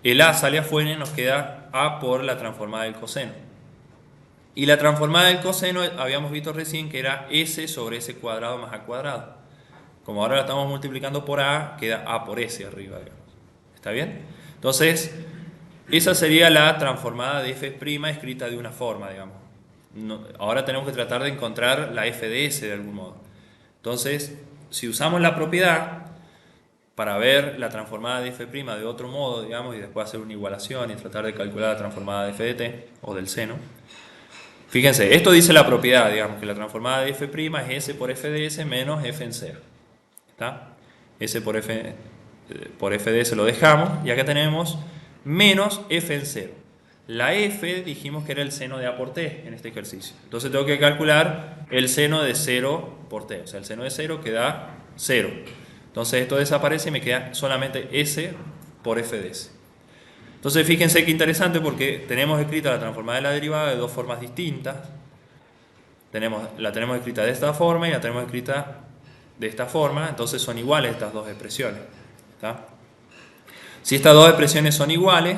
el a sale afuera y nos queda a por la transformada del coseno. Y la transformada del coseno habíamos visto recién que era s sobre s cuadrado más a cuadrado. Como ahora la estamos multiplicando por a, queda a por s arriba, digamos. ¿Está bien? Entonces, esa sería la transformada de f' escrita de una forma, digamos. Ahora tenemos que tratar de encontrar la f de s de algún modo. Entonces, si usamos la propiedad, para ver la transformada de f' de otro modo, digamos, y después hacer una igualación y tratar de calcular la transformada de f de t, o del seno. Fíjense, esto dice la propiedad, digamos, que la transformada de f' es s por f de s menos f en 0. ¿Está? S por f de s lo dejamos, y acá tenemos menos f en 0. La f dijimos que era el seno de a por t en este ejercicio. Entonces tengo que calcular el seno de 0 por t. O sea, el seno de 0 queda 0. Entonces esto desaparece y me queda solamente s por f de s. Entonces fíjense qué interesante, porque tenemos escrita la transformada de la derivada de dos formas distintas. La tenemos escrita de esta forma y la tenemos escrita de esta forma. Entonces son iguales estas dos expresiones. ¿Está? Si estas dos expresiones son iguales,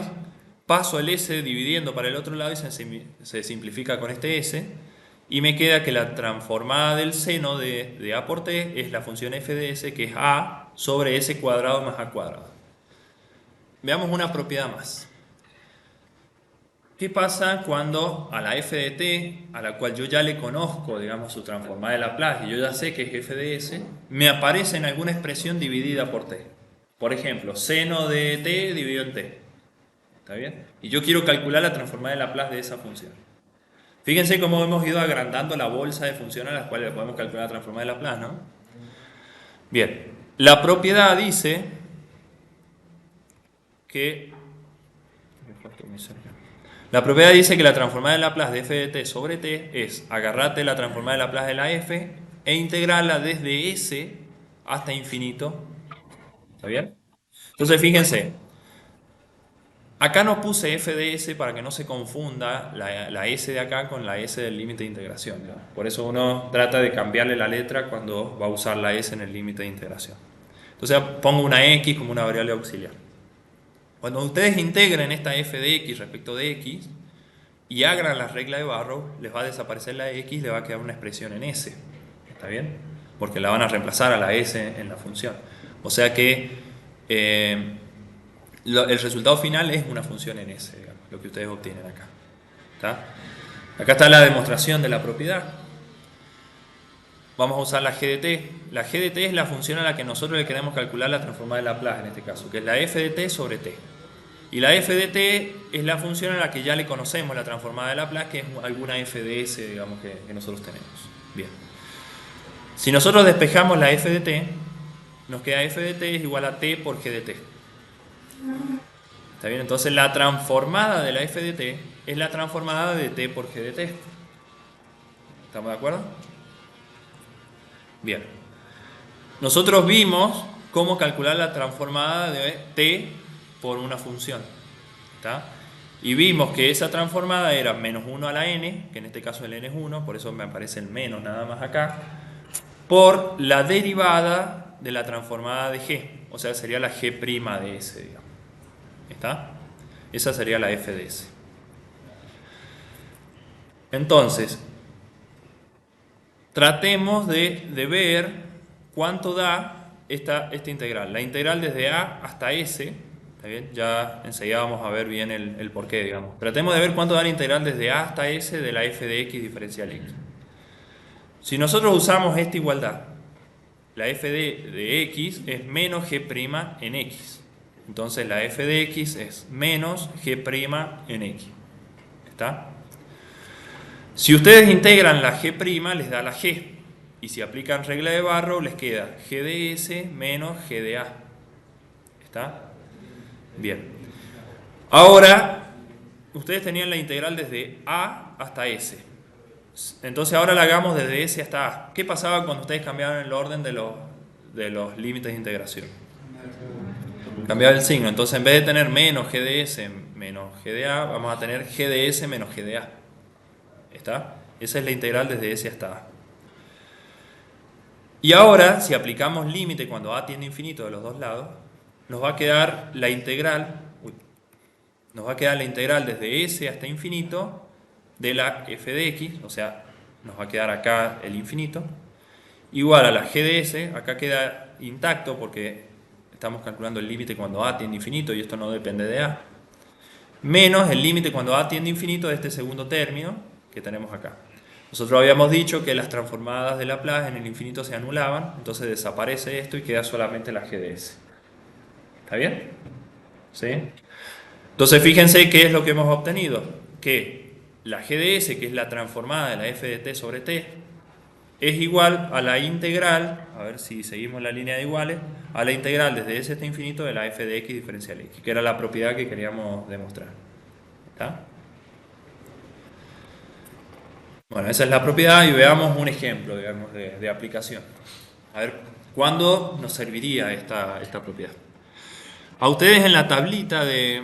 paso el s dividiendo para el otro lado y se simplifica con este s. Y me queda que la transformada del seno de a por t es la función f de s, que es a sobre s cuadrado más a cuadrado. Veamos una propiedad más. ¿Qué pasa cuando a la f de t, a la cual yo ya le conozco, digamos, su transformada de Laplace, y yo ya sé que es f de s, me aparece en alguna expresión dividida por t? Por ejemplo, seno de t dividido en t. ¿Está bien? Y yo quiero calcular la transformada de Laplace de esa función. Fíjense cómo hemos ido agrandando la bolsa de funciones a las cuales le podemos calcular la transformada de Laplace, ¿no? Bien, la propiedad dice que... La propiedad dice que la transformada de Laplace de f de t sobre t es agarrarte la transformada de Laplace de la f e integrarla desde s hasta infinito. ¿Está bien? Entonces fíjense, acá no puse f de s para que no se confunda la s de acá con la s del límite de integración, ¿no? Por eso uno trata de cambiarle la letra cuando va a usar la s en el límite de integración. Entonces pongo una x como una variable auxiliar. Cuando ustedes integren esta f de x respecto de x y hagan la regla de Barrow, les va a desaparecer la x y le va a quedar una expresión en s. ¿Está bien? Porque la van a reemplazar a la s en la función. O sea que el resultado final es una función en s, digamos, lo que ustedes obtienen acá. ¿Está? Acá está la demostración de la propiedad. Vamos a usar la g de t. La g de t es la función a la que nosotros le queremos calcular la transformada de Laplace en este caso, que es la f de t sobre t. Y la f de t es la función a la que ya le conocemos la transformada de Laplace, que es alguna f de s, digamos, que nosotros tenemos. Bien. Si nosotros despejamos la f de t, nos queda f de t es igual a t por g de t. ¿Está bien? Entonces la transformada de la f de t es la transformada de t por g de t. ¿Estamos de acuerdo? Bien. Nosotros vimos cómo calcular la transformada de t por una función. ¿Está? Y vimos que esa transformada era menos 1 a la n, que en este caso el n es 1, por eso me aparece el menos nada más acá, por la derivada de la transformada de g, o sea, sería la g' de s, digamos. ¿Está? Esa sería la f de s. Entonces, tratemos de ver cuánto da esta integral. La integral desde a hasta s, ¿está bien? Ya enseguida vamos a ver bien el porqué, digamos. Tratemos de ver cuánto da la integral desde a hasta s de la f de x diferencial x. Si nosotros usamos esta igualdad, la f de x es menos g' en x. Entonces la f de x es menos g' en x. ¿Está? Si ustedes integran la g' les da la g. Y si aplican regla de Barrow les queda g de s menos g de a. ¿Está? Bien. Ahora, ustedes tenían la integral desde a hasta s. Entonces ahora la hagamos desde s hasta a. ¿Qué pasaba cuando ustedes cambiaban el orden de los límites de integración? Cambiaba el signo. Entonces en vez de tener menos g de s menos g de a, vamos a tener g de s menos g de a. ¿Está? Esa es la integral desde s hasta a. Y ahora, si aplicamos límite cuando a tiende a infinito de los dos lados, nos va a quedar la integral, desde s hasta infinito de la f de x, o sea, nos va a quedar acá el infinito, igual a la g de s, acá queda intacto porque estamos calculando el límite cuando a tiende a infinito y esto no depende de a, menos el límite cuando a tiende a infinito de este segundo término que tenemos acá. Nosotros habíamos dicho que las transformadas de Laplace en el infinito se anulaban, entonces desaparece esto y queda solamente la g de s. ¿Está bien? ¿Sí? Entonces fíjense qué es lo que hemos obtenido. Que la g de s, que es la transformada de la f de t sobre t, es igual a la integral, a ver si seguimos la línea de iguales, a la integral desde s hasta infinito de la f de x diferencial x, que era la propiedad que queríamos demostrar. ¿Está? Bueno, esa es la propiedad y veamos un ejemplo, digamos, de aplicación. A ver, ¿cuándo nos serviría esta propiedad? A ustedes en la tablita de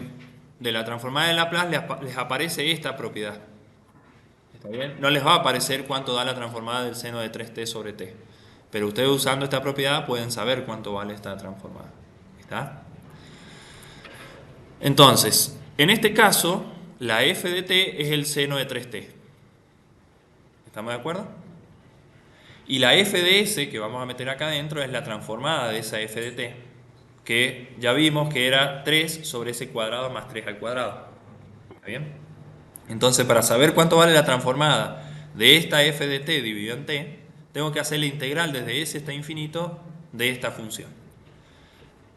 la transformada de Laplace les aparece esta propiedad. ¿Está bien? No les va a aparecer cuánto da la transformada del seno de 3t sobre t. Pero ustedes usando esta propiedad pueden saber cuánto vale esta transformada. ¿Está? Entonces, en este caso, la f de t es el seno de 3t. ¿Estamos de acuerdo? Y la f de s, que vamos a meter acá adentro, es la transformada de esa f de t, que ya vimos que era 3 sobre s cuadrado más 3 al cuadrado. ¿Está bien? Entonces, para saber cuánto vale la transformada de esta f de t dividido en t, tengo que hacer la integral desde s hasta infinito de esta función.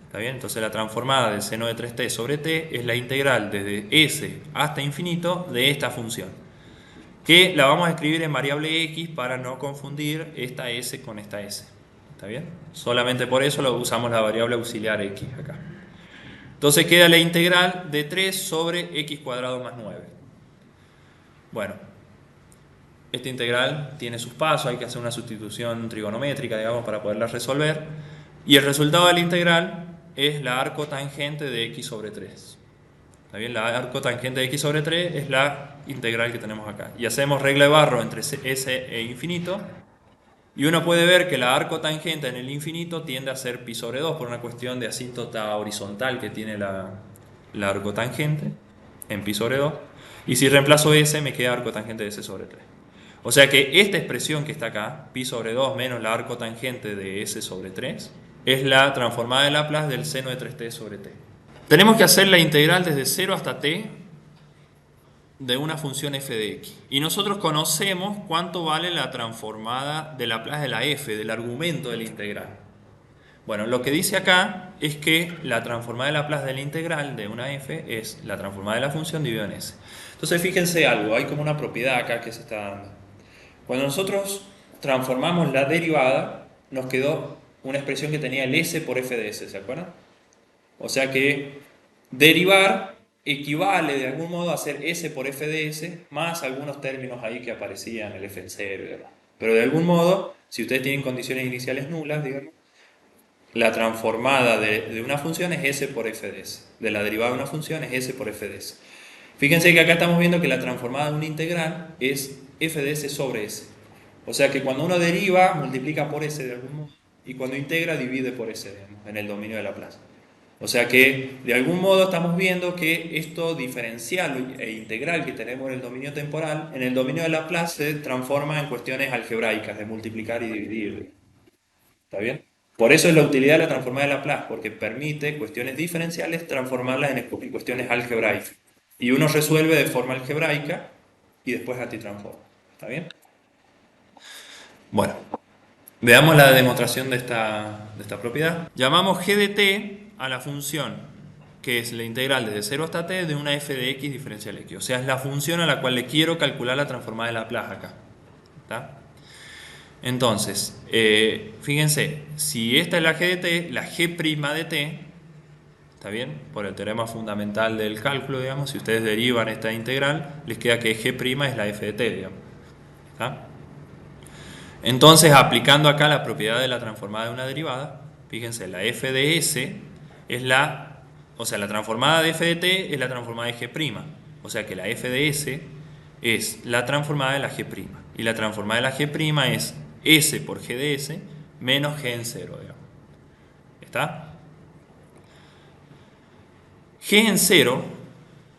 ¿Está bien? Entonces la transformada del seno de 3t sobre t es la integral desde s hasta infinito de esta función, que la vamos a escribir en variable x para no confundir esta s con esta s. ¿Está bien? Solamente por eso usamos la variable auxiliar x acá. Entonces queda la integral de 3 sobre x cuadrado más 9. Bueno, esta integral tiene sus pasos, hay que hacer una sustitución trigonométrica, digamos, para poderla resolver. Y el resultado de la integral es la arcotangente de x sobre 3. ¿Está bien? La arcotangente de x sobre 3 es la integral que tenemos acá. Y hacemos regla de Barrow entre s e infinito. Y uno puede ver que la arcotangente en el infinito tiende a ser pi sobre 2 por una cuestión de asíntota horizontal que tiene la arcotangente en pi sobre 2. Y si reemplazo s, me queda arcotangente de s sobre 3. O sea que esta expresión que está acá, pi sobre 2 menos la arcotangente de s sobre 3, es la transformada de Laplace del seno de 3t sobre t. Tenemos que hacer la integral desde 0 hasta t de una función f de x. Y nosotros conocemos cuánto vale la transformada de Laplace de la f, del argumento de la integral. Bueno, lo que dice acá es que la transformada de Laplace de la integral de una f es la transformada de la función dividido en s. Entonces fíjense algo, hay como una propiedad acá que se está dando. Cuando nosotros transformamos la derivada, nos quedó una expresión que tenía el s por f de s, ¿se acuerdan? O sea que derivar equivale de algún modo a hacer s por f de s más algunos términos ahí que aparecían, el f en cero, ¿verdad? Pero de algún modo, si ustedes tienen condiciones iniciales nulas, digamos, la transformada de una función es s por f de s. De la derivada de una función es s por f de s. Fíjense que acá estamos viendo que la transformada de una integral es f de s sobre s. O sea que cuando uno deriva, multiplica por s de algún modo, y cuando integra, divide por s, digamos, en el dominio de Laplace. O sea que de algún modo estamos viendo que esto diferencial e integral que tenemos en el dominio temporal, en el dominio de Laplace se transforma en cuestiones algebraicas, de multiplicar y dividir. ¿Está bien? Por eso es la utilidad de la transformada de Laplace, porque permite cuestiones diferenciales transformarlas en cuestiones algebraicas. Y uno resuelve de forma algebraica y después antitransforma. ¿Está bien? Bueno, veamos la demostración de esta propiedad. Llamamos g de t a la función que es la integral desde 0 hasta t de una f de x diferencial x. O sea, es la función a la cual le quiero calcular la transformada de Laplace acá. ¿Está? Entonces, fíjense, si esta es la g de t, la g' de t, ¿está bien? Por el teorema fundamental del cálculo, digamos, si ustedes derivan esta integral, les queda que g' es la f de t, digamos. ¿Está? Entonces, aplicando acá la propiedad de la transformada de una derivada, fíjense, la f de s es la transformada de f de t es la transformada de g'. O sea que la f de s es la transformada de la g'. Y la transformada de la g' es s por g de s menos g en 0, digamos. ¿Está? G en 0,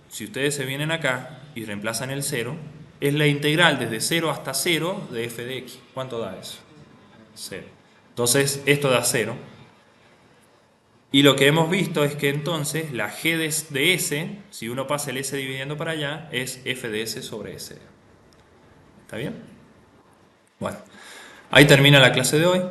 si ustedes se vienen acá y reemplazan el 0, es la integral desde 0 hasta 0 de f de x. ¿Cuánto da eso? 0. Entonces, esto da 0. Y lo que hemos visto es que entonces la g de s, si uno pasa el s dividiendo para allá, es f de s sobre s. ¿Está bien? Bueno, ahí termina la clase de hoy.